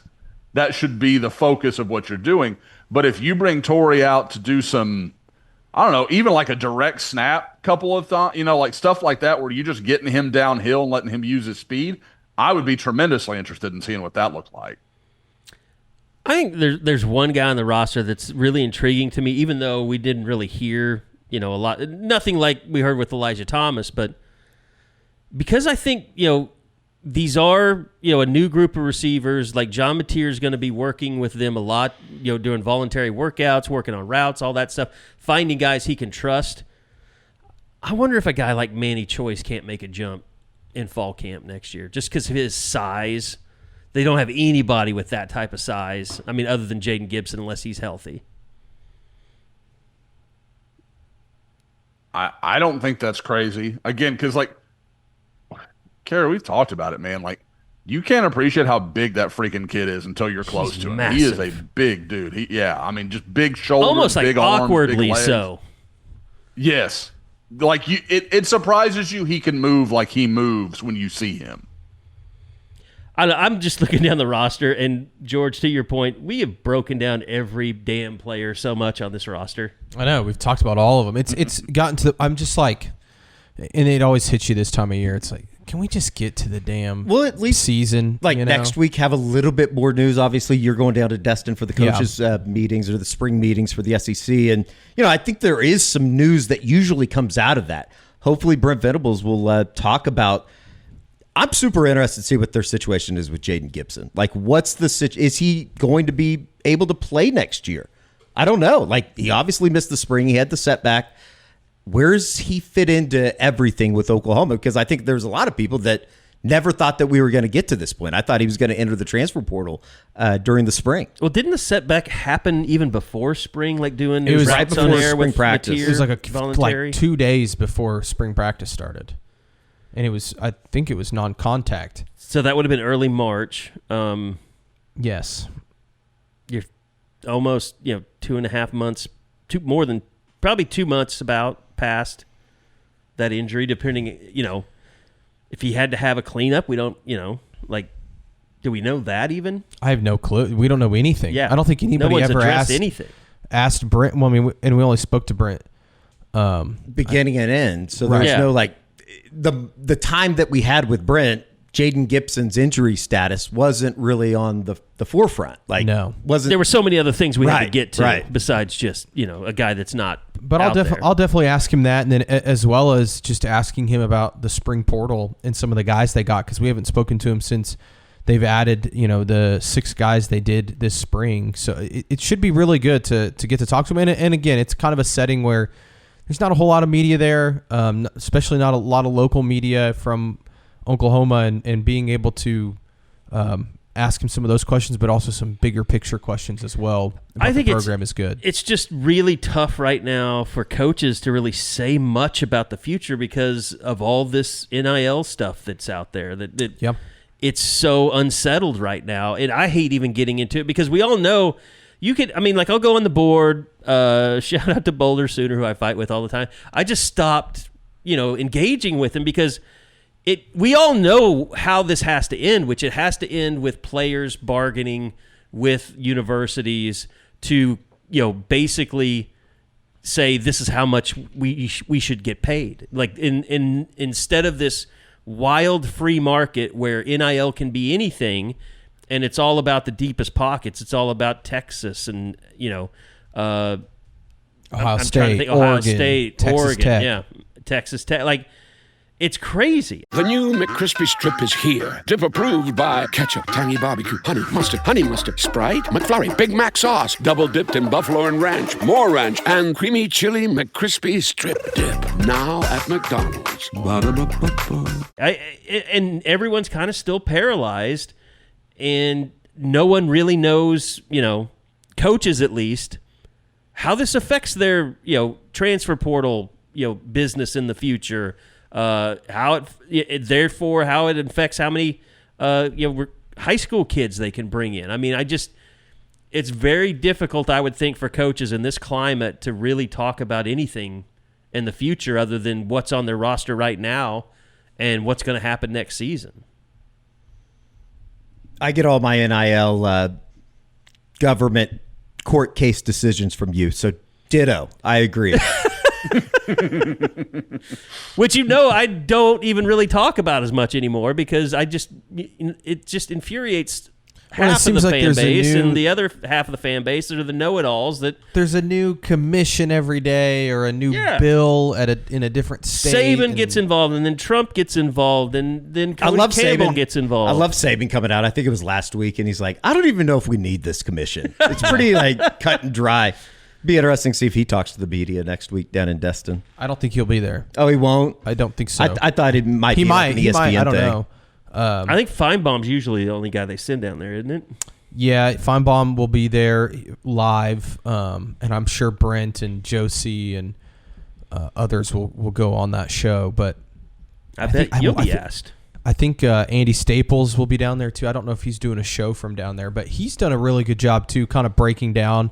should be the focus of what you're doing. But if you bring Torrey out to do some, I don't know, even like a direct snap couple of like stuff like that where you're just getting him downhill and letting him use his speed, I would be tremendously interested in seeing what that looked like.
I think there's one guy on the roster that's really intriguing to me, even though we didn't really hear, a lot, nothing like we heard with Elijah Thomas, but because I think, these are, a new group of receivers. Like John Mateer is going to be working with them a lot, doing voluntary workouts, working on routes, all that stuff, finding guys he can trust. I wonder if a guy like Manny Choice can't make a jump in fall camp next year just because of his size. They don't have anybody with that type of size. I mean, other than Jaden Gibson, unless he's healthy.
I don't think that's crazy. Again, because Carey, we've talked about it, man. Like, you can't appreciate how big that freaking kid is until you're close to him.
Massive.
He is a big dude. Just big shoulders,
almost like
big arms,
awkwardly
big legs.
so.
Yes, like it surprises you he can move like he moves when you see him.
I'm just looking down the roster, and George, to your point, we have broken down every damn player so much on this roster.
I know, we've talked about all of them. It's gotten to I'm just like, and it always hits you this time of year. It's like, can we just get to the damn
at least
season?
Next week, have a little bit more news. Obviously, you're going down to Destin for the coaches' meetings or the spring meetings for the SEC. And, I think there is some news that usually comes out of that. Hopefully, Brent Venables will talk about. I'm super interested to see what their situation is with Jaden Gibson. Like, what's the situation? Is he going to be able to play next year? I don't know. Like, he obviously missed the spring. He had the setback. Where's he fit into everything with Oklahoma? Because I think there's a lot of people that never thought that we were going to get to this point. I thought he was going to enter the transfer portal during the spring.
Well, didn't the setback happen even before spring? Like doing
it was
right
before
on air
spring
with
practice.
Mateer,
It was like
voluntary?
2 days before spring practice started, and I think it was non-contact.
So that would have been early March.
Yes,
You're almost 2.5 months, probably 2 months about past that injury, depending, if he had to have a cleanup. We don't, do we know that even?
I have no clue. We don't know anything.
Yeah.
I don't think anybody
no one's
ever
addressed anything.
Asked Brent. Well, we only spoke to Brent.
Beginning and end. So there's no the time that we had with Brent, Jaden Gibson's injury status wasn't really on the forefront. Like,
no,
wasn't.
There were so many other things we had to get to
right.
besides just a guy that's not.
But I'll definitely ask him that, and then as well as just asking him about the spring portal and some of the guys they got, because we haven't spoken to him since they've added the 6 guys they did this spring. So it should be really good to get to talk to him. And again, it's kind of a setting where there's not a whole lot of media there, especially not a lot of local media from Oklahoma, and being able to ask him some of those questions, but also some bigger picture questions as well.
I think
the program is good.
It's just really tough right now for coaches to really say much about the future because of all this NIL stuff that's out there. That it's so unsettled right now. And I hate even getting into it because we all know you could, I mean, like I'll go on the board, shout out to Boulder Sooner, who I fight with all the time. I just stopped, engaging with him because we all know how this has to end, which it has to end with players bargaining with universities to, basically say this is how much we should get paid. Like instead of this wild free market where NIL can be anything, and it's all about the deepest pockets. It's all about Texas and
Ohio
State,
Texas
Oregon,
Tech.
yeah, Texas Tech. Like it's crazy.
The new McCrispy Strip is here. Dip approved by ketchup, tangy barbecue, honey mustard, Sprite, McFlurry, Big Mac sauce, double dipped in buffalo and ranch, more ranch, and creamy chili McCrispy Strip Dip. Now at McDonald's. Ba-da-ba-ba-ba.
And everyone's kind of still paralyzed, and no one really knows, coaches at least, how this affects their, transfer portal, business in the future. How it affects how many high school kids they can bring in. I mean, it's very difficult, I would think, for coaches in this climate to really talk about anything in the future other than what's on their roster right now and what's going to happen next season.
I get all my NIL government court case decisions from you, so ditto. I agree.
Which I don't even really talk about as much anymore because it just infuriates half of the fan base, and the other half of the fan base are the know-it-alls. That
there's a new commission every day or a new bill in a different state.
Saban gets involved, and then Trump gets involved, and then Coach Campbell gets involved.
I love Saban coming out. I think it was last week, and he's like, I don't even know if we need this commission. It's pretty cut and dry. Be interesting to see if he talks to the media next week down in Destin.
I don't think he'll be there.
Oh, he won't?
I don't think so.
I thought it might be like an ESPN
I don't
thing.
know.
I think Feinbaum's usually the only guy they send down there, isn't it?
Yeah, Feinbaum will be there live, and I'm sure Brent and Josie and others will go on that show. But
I bet you'll be asked.
I think Andy Staples will be down there too. I don't know if he's doing a show from down there, but he's done a really good job too, kind of breaking down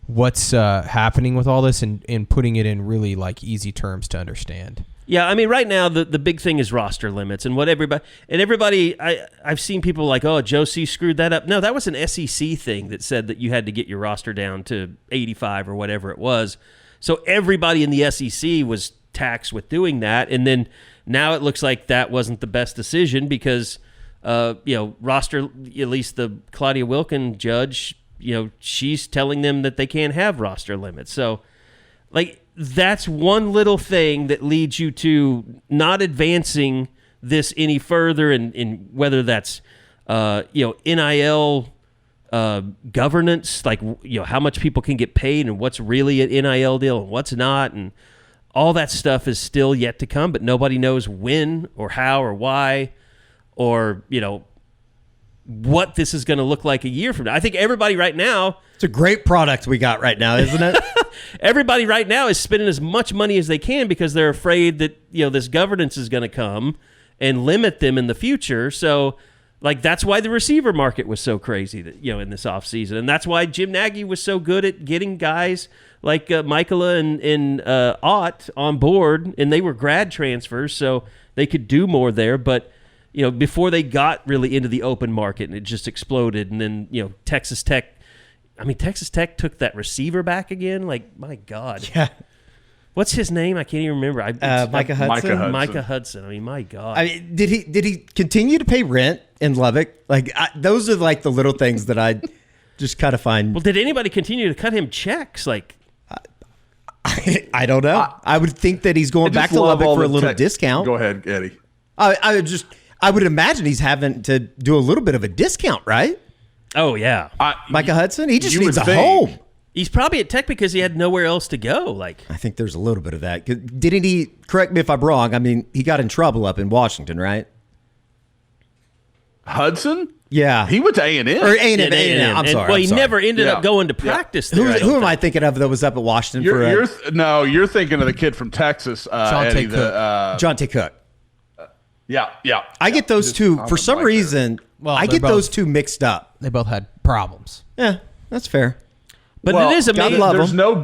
what's happening with all this and putting it in really easy terms to understand.
Yeah, I mean, right now the big thing is roster limits and what everybody. I've seen people like, oh, Josie screwed that up. No, that was an SEC thing that said that you had to get your roster down to 85 or whatever it was. So everybody in the SEC was taxed with doing that, and then now it looks like that wasn't the best decision because roster, at least the Claudia Wilkin judge, she's telling them that they can't have roster limits. So, that's one little thing that leads you to not advancing this any further, and whether that's, NIL governance, how much people can get paid and what's really an NIL deal and what's not, and all that stuff is still yet to come, but nobody knows when or how or why or, what this is going to look like a year from now. I think everybody right now...
It's a great product we got right now, isn't it?
Everybody right now is spending as much money as they can because they're afraid that, this governance is going to come and limit them in the future. So, that's why the receiver market was so crazy, that, in this offseason. And that's why Jim Nagy was so good at getting guys like Michaela and Ott on board, and they were grad transfers, so they could do more there. But... before they got really into the open market and it just exploded. And then, Texas Tech took that receiver back again. My God.
Yeah.
What's his name? I can't even remember.
Micah Hudson.
Micah Hudson. My God.
Did he continue to pay rent in Lubbock? Those are the little things that I just kind of find.
Well, did anybody continue to cut him checks?
I don't know. I would think that he's going back to Lubbock for a little discount.
Go ahead, Eddie.
I would imagine he's having to do a little bit of a discount, right?
Oh, yeah.
Micah Hudson, he just needs a home.
He's probably at Tech because he had nowhere else to go. I
think there's a little bit of that. Didn't he, correct me if I'm wrong, he got in trouble up in Washington, right?
Hudson?
Yeah.
He went to A&M.
Or A&M. I'm sorry.
Well, he never ended up going to practice there.
Who am I thinking of that was up at Washington?
You're thinking of the kid from Texas, Eddie.
Jonte Cook.
Yeah.
I get those two for some reason.
Well,
I get those two mixed up.
They both had problems.
Yeah, that's fair.
But it is amazing.
There's no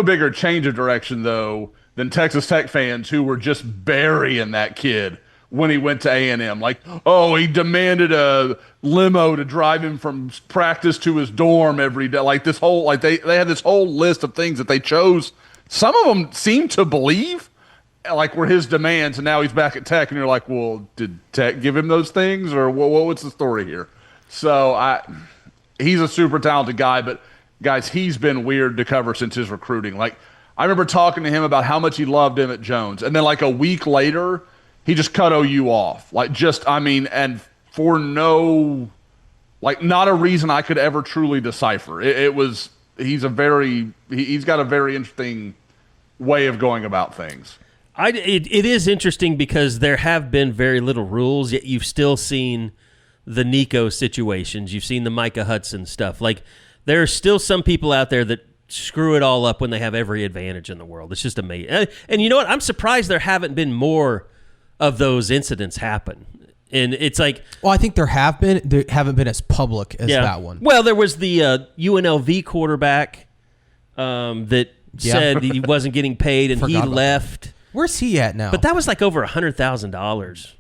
bigger change of direction though than Texas Tech fans who were just burying that kid when he went to A&M. Like, oh, he demanded a limo to drive him from practice to his dorm every day. Like this whole, like they had this whole list of things that they chose. Some of them seem to believe like were his demands, and now he's back at Tech, and you're like, well, did Tech give him those things, or what's the story here? So he's a super talented guy, but guys, he's been weird to cover since his recruiting. Like, I remember talking to him about how much he loved him at Jones, and then like a week later, he just cut OU off. Like, and for no, like, not a reason I could ever truly decipher. He's got a very interesting way of going about things.
It is interesting because there have been very little rules, yet you've still seen the Nico situations. You've seen the Micah Hudson stuff. Like, there are still some people out there that screw it all up when they have every advantage in the world. It's just amazing. And you know what? I'm surprised there haven't been more of those incidents happen. And it's like...
Well, I think there have been. They haven't been as public as that one.
Well, there was the UNLV quarterback that said he wasn't getting paid and he left.
Where's he at now?
But that was like over $100,000.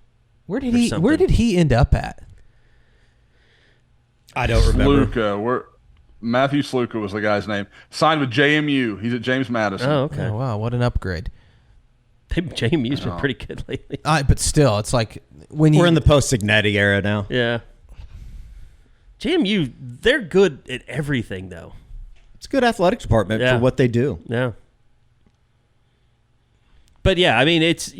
Where did he end up at?
I don't remember.
Sluka. Matthew Sluka was the guy's name. Signed with JMU. He's at James Madison.
Oh, okay.
Oh, wow, what an upgrade.
JMU's been pretty good lately.
But still, it's like when
we're in the post-Signetti era now.
Yeah. JMU, they're good at everything, though.
It's a good athletic department for what they do.
Yeah. But yeah, I mean, it's,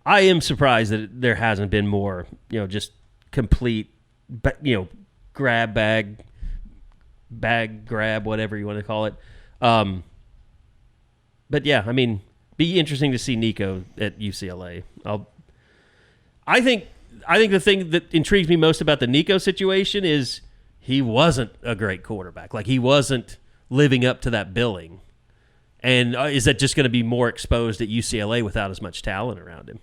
I am surprised that there hasn't been more, just complete, grab, whatever you want to call it. But yeah, I mean, be interesting to see Nico at UCLA. I think the thing that intrigues me most about the Nico situation is he wasn't a great quarterback. Like, he wasn't living up to that billing. And is that just going to be more exposed at UCLA without as much talent around him?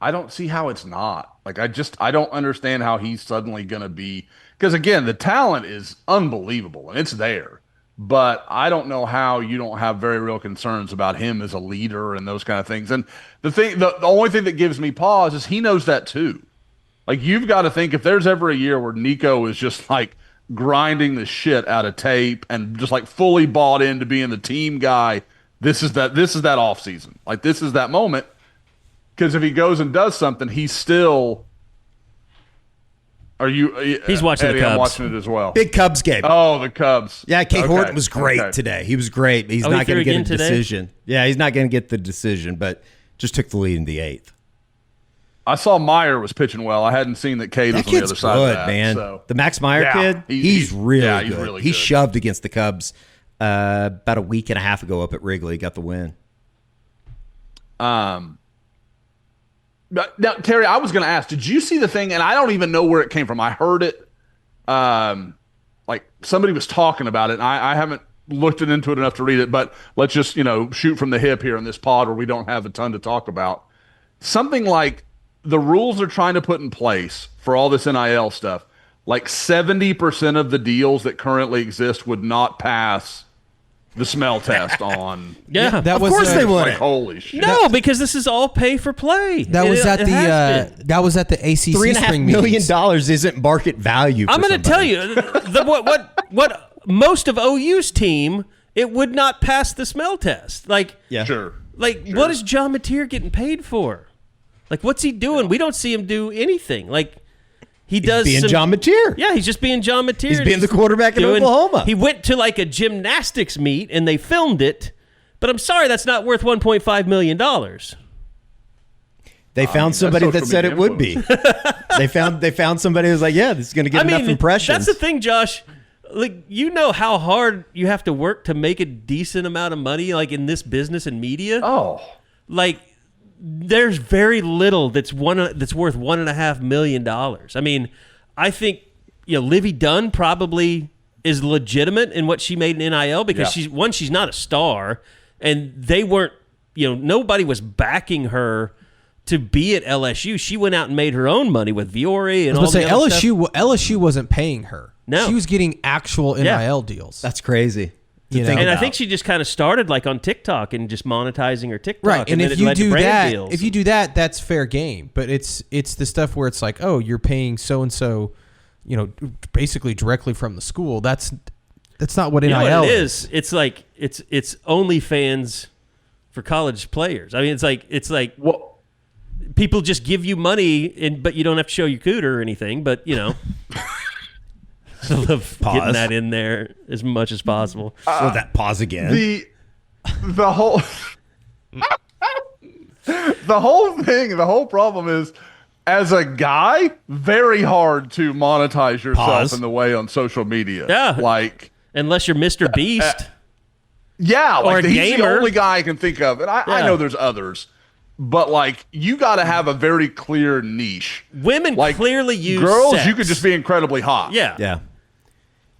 I don't see how it's not. Like, I don't understand how he's suddenly going to be, because again, the talent is unbelievable and it's there, but I don't know how you don't have very real concerns about him as a leader and those kind of things. And the only thing that gives me pause is he knows that too. Like, you've got to think, if there's ever a year where Nico is just like grinding the shit out of tape and just like fully bought into being the team guy, this is that off season. Like, this is that moment. Because if he goes and does something, he's still.
He's watching
Eddie,
the Cubs.
I'm watching it as well.
Big Cubs game.
Oh, the Cubs.
Yeah, Kate Horton was great today. He was great. He's not going to get a decision. Yeah, he's not going to get the decision, but just took the lead in the 8th.
I saw Meyer was pitching well. I hadn't seen that Cade was on the other side of that.
Man.
So.
The Max Meyer kid, he's really good.
He's really
he
good.
shoved against the Cubs about a week and a half ago up at Wrigley. Got the win.
Now, Terry, I was going to ask, did you see the thing? And I don't even know where it came from. I heard it, like somebody was talking about it, and I haven't looked into it enough to read it, but let's just, shoot from the hip here in this pod where we don't have a ton to talk about. Something like the rules they're trying to put in place for all this NIL stuff, like 70% of the deals that currently exist would not pass the smell test on.
Yeah,
of course they would.
Like, holy shit!
No, because this is all pay for play.
That was at the ACC
$3.5 million isn't market value.
I'm going to tell you what most of OU's team, it would not pass the smell test. Like,
Sure.
What is John Mateer getting paid for? Like, what's he doing? We don't see him do anything. Like, he's being
John Mateer.
Yeah, he's just being John Mateer.
He's being the quarterback in Oklahoma.
He went to like a gymnastics meet and they filmed it, but I'm sorry, that's not worth $1.5 million.
They found somebody that said it would be. They found somebody who was like, yeah, this is going to get enough impressions.
That's the thing, Josh. Like, how hard you have to work to make a decent amount of money, like in this business and media.
Oh,
like, there's very little that's worth $1.5 million. I mean, I think Livy Dunn probably is legitimate in what she made in NIL because she's not a star, and they weren't nobody was backing her to be at LSU. She went out and made her own money with Viore and all the other stuff.
LSU wasn't paying her.
No.
She was getting actual NIL deals.
That's crazy.
I think she just kind of started like on TikTok and just monetizing her TikTok.
Right, and
then
if
it
you
led to
do
brand
that,
deals.
that's fair game. But it's the stuff where it's like, oh, you're paying so and so, basically directly from the school. That's not what NIL
what it
is.
It's like it's OnlyFans for college players. I mean, it's like people just give you money, but you don't have to show your cooter or anything. But I love getting that in there as much as possible.
So that pause again.
The whole the whole problem is, as a guy, very hard to monetize yourself in the way on social media.
Yeah,
like
unless you're Mr. Beast.
Yeah,
or
like
a
he's
gamer.
the only guy I can think of, and I know there's others. But like, you got to have a very clear niche.
Women clearly use
girls.
sex.
You could just be incredibly hot.
Yeah.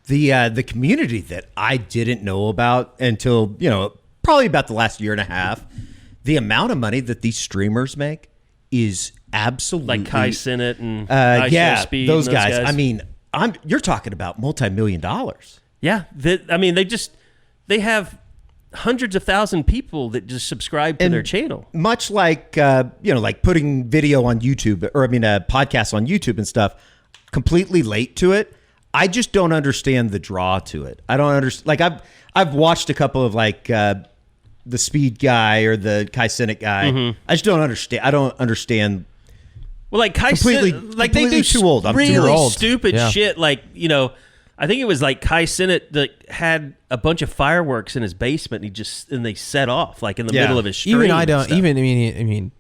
The community that I didn't know about until probably about the last year and a half, the amount of money that these streamers make is absolutely
like Kai Cenat and Speed
those
and
guys. I mean, you're talking about $multi-million.
Yeah, they have hundreds of thousand people that just subscribe to their channel.
Much like like putting video on YouTube, or a podcast on YouTube and stuff, completely late to it. I just don't understand the draw to it. I don't understand. Like I've watched a couple of like the Speed guy or the Kai Cenat guy.
Mm-hmm.
I just don't understand. I don't understand.
Well, like Kai Cenat, like they do
too old. I'm
really
too old.
stupid shit. Like I think it was like Kai Cenat that had a bunch of fireworks in his basement. And they set off like in the middle of his stream.
Even I don't even.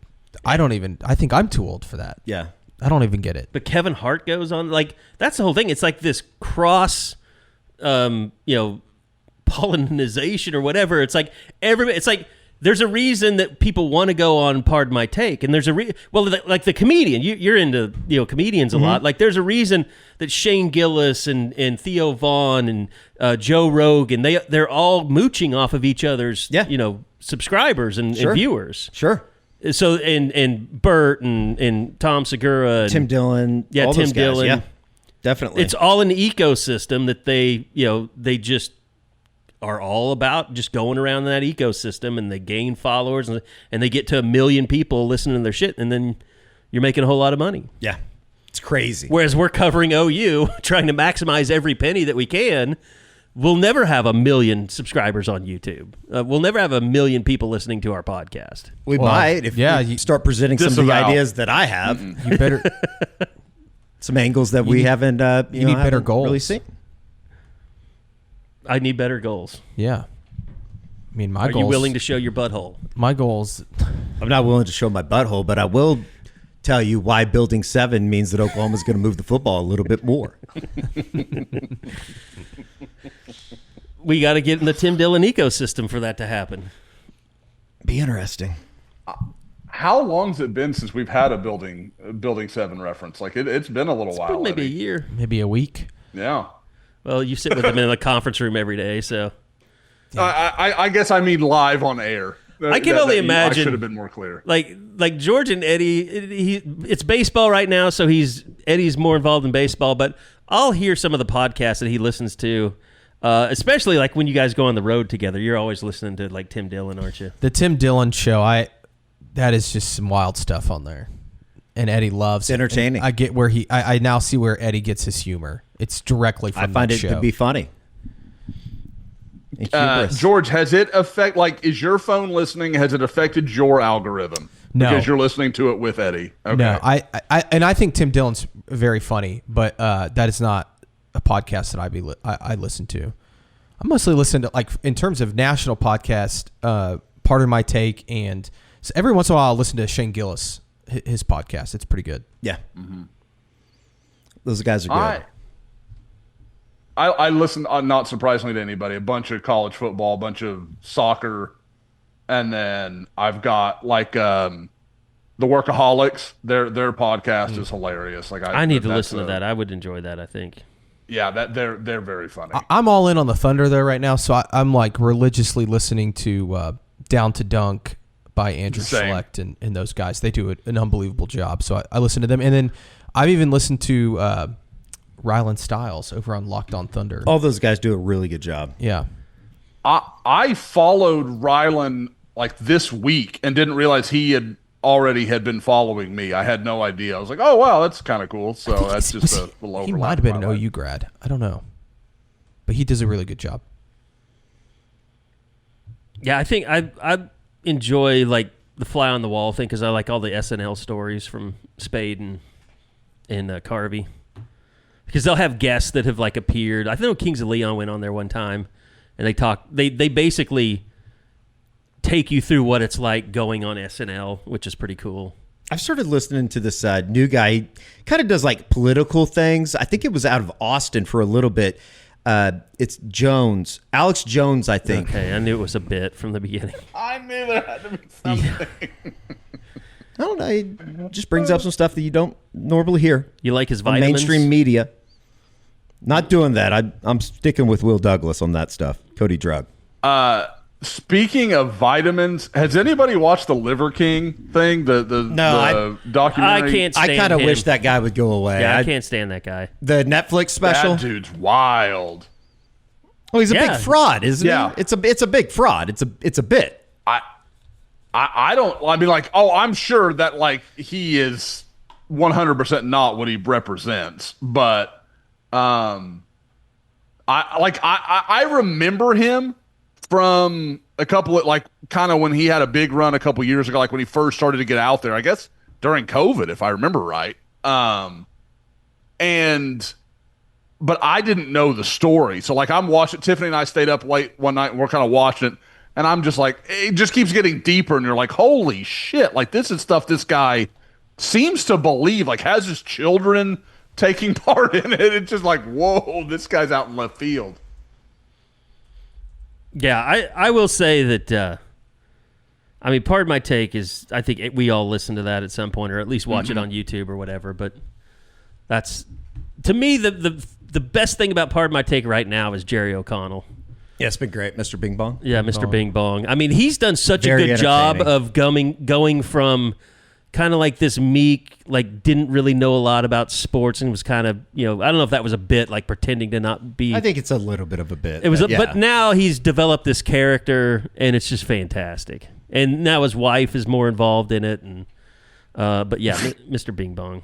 I don't even. I think I'm too old for that.
Yeah.
I don't even get it.
But Kevin Hart goes on, like, that's the whole thing. It's like this cross, pollinization or whatever. It's like it's like there's a reason that people want to go on Pardon My Take, and there's like the comedian. You're into comedians a lot. Like there's a reason that Shane Gillis and Theo Vaughn and Joe Rogan, they're all mooching off of each other's subscribers and viewers.
Sure.
So and Bert and Tom Segura,
Tim Dillon,
Tim
those guys.
Dillon,
yeah, definitely.
It's all an ecosystem that they just are all about just going around that ecosystem, and they gain followers and they get to 1 million people listening to their shit, and then you're making a whole lot of money.
Yeah, it's crazy.
Whereas we're covering OU, trying to maximize every penny that we can. We'll never have 1 million subscribers on YouTube. We'll never have 1 million people listening to our podcast.
We might if you start presenting some of the ideas that I have.
You better
some angles that we haven't.
You need better goals.
Really seen.
I need better goals.
Yeah. I mean,
Are you willing to show your butthole?
My goals.
I'm not willing to show my butthole, but I will tell you why Building 7 means that Oklahoma's going to move the football a little bit more.
We got to get in the Tim Dillon ecosystem for that to happen.
Be interesting.
How long's it been since we've had a Building 7 reference? Like it's been a little while.
Been maybe a year.
Maybe a week.
Yeah.
Well, you sit with them in the conference room every day, so.
I guess I mean live on air.
I can only imagine.
I should have been more clear.
Like George and Eddie, it's baseball right now, so Eddie's more involved in baseball. But I'll hear some of the podcasts that he listens to, especially like when you guys go on the road together. You're always listening to like Tim Dillon, aren't you?
The Tim Dillon show, that is just some wild stuff on there, and Eddie loves
it's entertaining.
I get where I now see where Eddie gets his humor. It's directly from
that
show.
I find it to be funny.
George, has it is your phone listening? Has it affected your algorithm?
No,
because you're listening to it with Eddie. Okay.
No, I think Tim Dillon's very funny, but that is not a podcast that I listen to. I mostly listen to, like, in terms of national podcast, Pardon My Take, and so every once in a while I'll listen to Shane Gillis, his podcast. It's pretty good.
Yeah, those guys are good.
I listen, not surprisingly to anybody, a bunch of college football, a bunch of soccer, and then I've got like the Workaholics. Their podcast is hilarious. Like
I need to listen to that. I would enjoy that, I think.
Yeah, they're very funny.
I'm all in on the Thunder though right now, so I'm like religiously listening to Down to Dunk, by Andrew Select and those guys. They do an unbelievable job. So I listen to them. And then I've even listened to Rylan Stiles over on Locked on Thunder.
All those guys do a really good job.
Yeah.
I followed Rylan like this week and didn't realize he had been following me. I had no idea. I was like, oh, wow, that's kind of cool. So that's just a little overlap.
He might have been an OU grad. I don't know. But he does a really good job.
Yeah, I think I enjoy like the fly on the wall thing because I like all the SNL stories from Spade and Carvey. Because they'll have guests that have like appeared. I know Kings of Leon went on there one time, and they talk. They basically take you through what it's like going on SNL, which is pretty cool.
I've started listening to this new guy. He kind of does like political things. I think it was out of Austin for a little bit. It's Jones, Alex Jones, I think.
Okay, I knew it was a bit from the beginning.
I knew there had to be something.
I don't know. He just brings up some stuff that you don't normally hear.
You like his
on
vitamins?
mainstream media. Not doing that. I'm sticking with Will Douglas on that stuff. Cody Drug.
Speaking of vitamins, has anybody watched the Liver King thing? The documentary?
I can't stand
I kind of
him.
wish that guy would go away.
Yeah, I can't stand that guy.
The Netflix special.
That dude's wild.
Oh, he's a big fraud, isn't he? It's a big fraud. It's a bit.
I don't. I mean, like, I'm sure that like he is 100% not what he represents, but I remember him from a couple of like kind of when he had a big run a couple years ago, like when he first started to get out there, I guess during COVID, if I remember right. But I didn't know the story. So like I'm watching, Tiffany and I stayed up late one night and we're kind of watching it. And I'm just like, it just keeps getting deeper. And you're like, holy shit. Like this is stuff this guy seems to believe, like has his children taking part in it. It's just like, whoa, this guy's out in left field.
Yeah, I will say that, I mean, part of my take is I think we all listen to that at some point or at least watch it on YouTube or whatever. But that's, to me, the best thing about part of my take right now is Jerry O'Connell.
Yeah, it's been great. Mr. Bing Bong.
Yeah, Mr. Bing Bong. I mean, he's done such a good job of going from kind of like this meek, like didn't really know a lot about sports and was kind of, I don't know if that was a bit, like pretending to not be.
I think it's a little bit of a bit.
It was, but now he's developed this character and it's just fantastic. And now his wife is more involved in it. And but yeah, Mr. Bing Bong.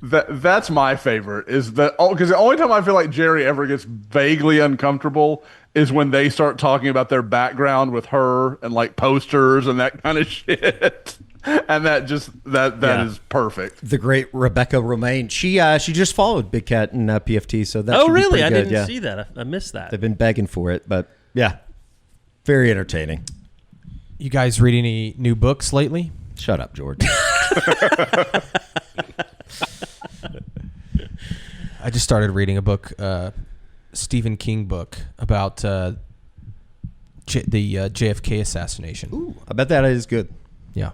That's my favorite is that because the only time I feel like Jerry ever gets vaguely uncomfortable is when they start talking about their background with her and like posters and that kind of shit. And that is perfect.
The great Rebecca Romaine. She just followed Big Cat and PFT, so that.
Oh,
should be
really?
pretty
I
good.
didn't see that. I missed that.
They've been begging for it, but yeah, very entertaining.
You guys read any new books lately?
Shut up, George.
I just started reading a book, Stephen King book about the JFK assassination.
Ooh, I bet that is good.
Yeah.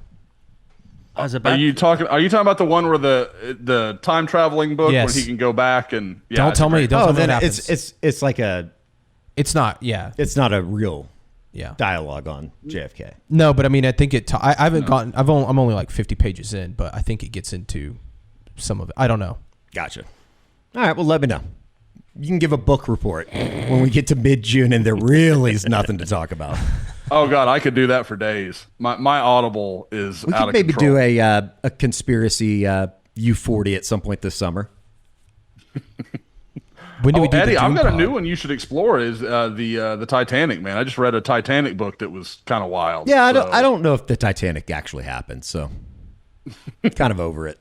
Are you talking about the one where the time traveling book where he can go back and
don't tell me what happens.
It's like
it's not
a real dialogue on JFK.
No, but I mean I think I haven't gotten I'm only like 50 pages in, but I think it gets into some of it. I don't know.
Gotcha. All right, well let me know. You can give a book report when we get to mid-June and there really is nothing to talk about.
Oh God, I could do that for days. My Audible is
we
out of
could maybe
control.
do a conspiracy U40 at some point this summer.
When do we do
Eddie,
the
I've got a
Doom
new
pod?
one you should explore is the Titanic, man. I just read a Titanic book that was kind of wild.
Yeah, I don't know if the Titanic actually happened, so kind of over it.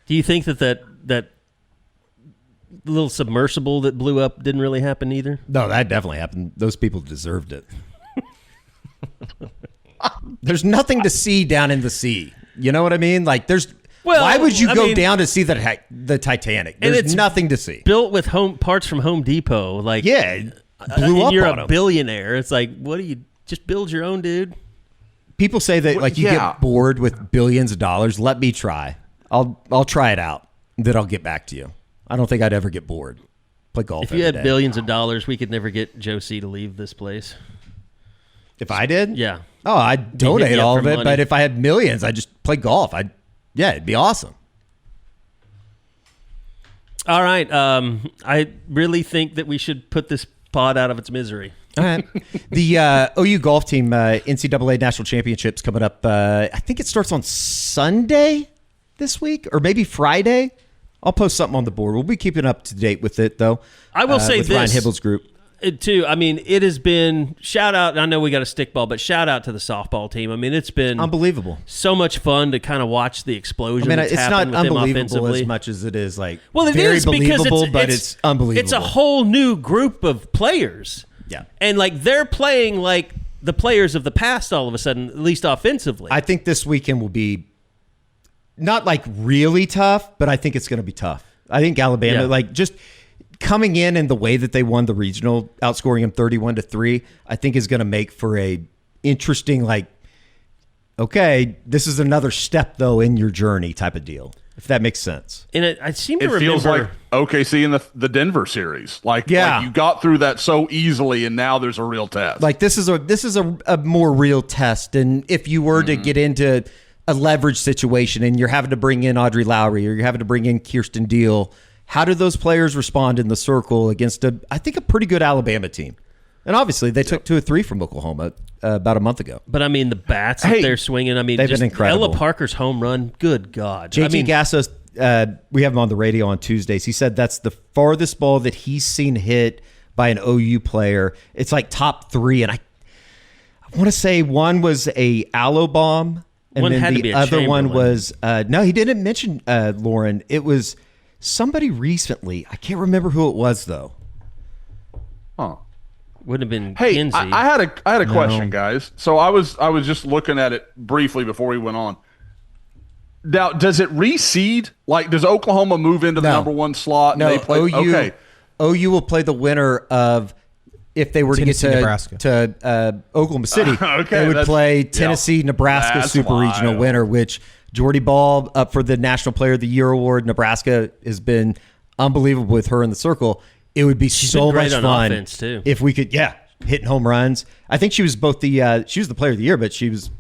Do you think that little submersible that blew up didn't really happen either?
No, that definitely happened. Those people deserved it. There's nothing to see down in the sea. You know what I mean? Like, why would you go down to see the Titanic? There's nothing to see.
Built with parts from Home Depot. Like,
yeah, blew up
you're
on
a
'em.
billionaire. It's like, what do you just build your own, dude?
People say that like you get bored with billions of dollars. Let me try. I'll try it out. Then I'll get back to you. I don't think I'd ever get bored. Play golf.
If you had billions of dollars, we could never get Joe C to leave this place.
If I did?
Yeah.
Oh, I'd donate all of it, but if I had millions, I'd just play golf. It'd be awesome.
All right. I really think that we should put this pod out of its misery.
All right. The OU golf team NCAA National Championships coming up. I think it starts on Sunday this week or maybe Friday. I'll post something on the board. We'll be keeping up to date with it, though.
I will say
with
this.
Ryan Hibble's group.
Too. I mean, it has been shout out. I know we got a stickball, but shout out to the softball team. I mean, it's been
unbelievable.
So much fun to kind of watch the explosion. I mean,
it's not
with
unbelievable as much as it is like
it
very
is
believable, but it's unbelievable.
It's a whole new group of players.
Yeah,
and like they're playing like the players of the past. All of a sudden, at least offensively,
I think this weekend will be not like really tough, but I think it's going to be tough. I think Alabama just coming in and the way that they won the regional, outscoring them 31-3, I think is going to make for a interesting, okay, this is another step though in your journey type of deal, if that makes sense.
And I seem to remember,
it feels like OKC in the Denver series. Like you got through that so easily, and now there's a real test.
Like this is a more real test, and if you were to get into a leverage situation and you're having to bring in Audrey Lowry or you're having to bring in Kirsten Deal, how do those players respond in the circle against I think a pretty good Alabama team? And obviously they took 2 or 3 from Oklahoma about a month ago.
But I mean the bats that they're swinging. I mean,
they've been incredible.
Ella Parker's home run. Good God.
JT Gassos, we have him on the radio on Tuesdays. He said that's the farthest ball that he's seen hit by an OU player. It's like top 3, and I want to say one was a aloe bomb, and
one
then
had
the
to be a
other one
Chamberlain.
was no, he didn't mention Lauren. It was somebody recently. I can't remember who it was though.
Huh.
Wouldn't have been
Hey,
Kinsey.
I had a question, guys. So I was just looking at it briefly before we went on. Now, does it reseed? Like, does Oklahoma move into the number 1 slot?
No,
and they play,
OU will play the winner of if they were
Tennessee,
to get
Nebraska.
to Oklahoma City.
Okay,
they would play Tennessee, Nebraska
that's
Super Regional
wild.
winner, which Jordy Ball up for the National Player of the Year award. Nebraska has been unbelievable with her in the circle. It would be so
been great
much
on
fun
offense, too.
if we could, hitting home runs. I think she was both she was the Player of the Year, but she was,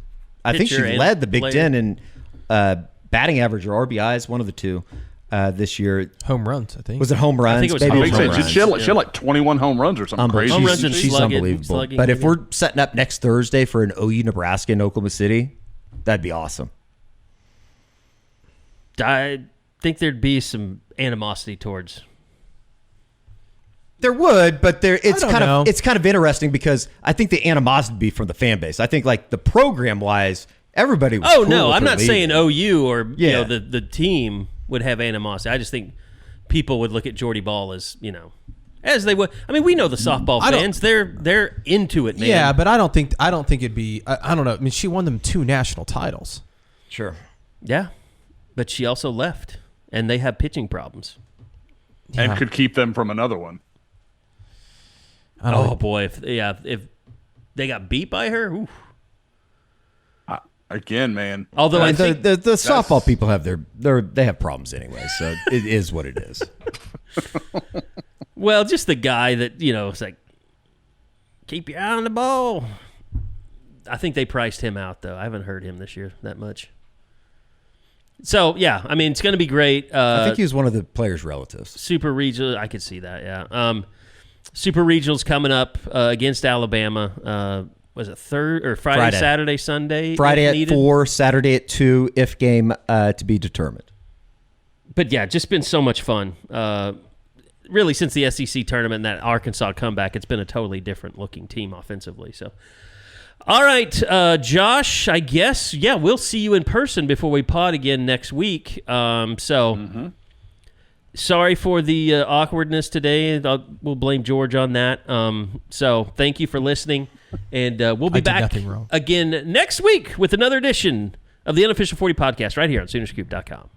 I think she
Pitcher and
led the Big
player.
Ten in batting average or RBIs, one of the two this year.
Home runs, I think.
Was it home runs?
I think it was
Maybe
home
it was home
runs.
runs.
She had like 21 home runs or something crazy.
Home runs and
She's
slugging,
unbelievable.
slugging,
But if we're setting up next Thursday for an OU Nebraska in Oklahoma City, that'd be awesome.
I think there'd be some animosity towards.
There would, but it's
I don't know.
kind of interesting because I think the animosity would be from the fan base. I think like the program wise, everybody was cool
No,
with
I'm
her
not
leaving.
saying OU or
Yeah.
the team would have animosity. I just think people would look at Jordy Ball as as they would. I mean, we know the softball fans; they're into it, man.
Yeah, but I don't think it'd be. I don't know. I mean, she won them 2 national titles.
Sure.
Yeah, but she also left, and they have pitching problems.
And could keep them from another one.
Oh boy, if they got beat by her, oof.
Again, man.
Although I
the
think
softball people have they have problems anyway, so it is what it is.
well, just the guy that it's like keep your eye on the ball. I think they priced him out though. I haven't heard him this year that much. So yeah, I mean it's going to be great.
I think he was one of the players' relatives.
Super regional, I could see that. Yeah. Super regionals coming up against Alabama. Was it Friday, Saturday, Sunday?
Friday at 4, Saturday at 2. If game to be determined.
But yeah, just been so much fun. Really, since the SEC tournament and that Arkansas comeback, it's been a totally different looking team offensively. So, all right, Josh. I guess we'll see you in person before we pod again next week. Sorry for the awkwardness today. We'll blame George on that. So thank you for listening, and we'll be back again next week with another edition of the Unofficial 40 podcast right here on Soonerscoop.com.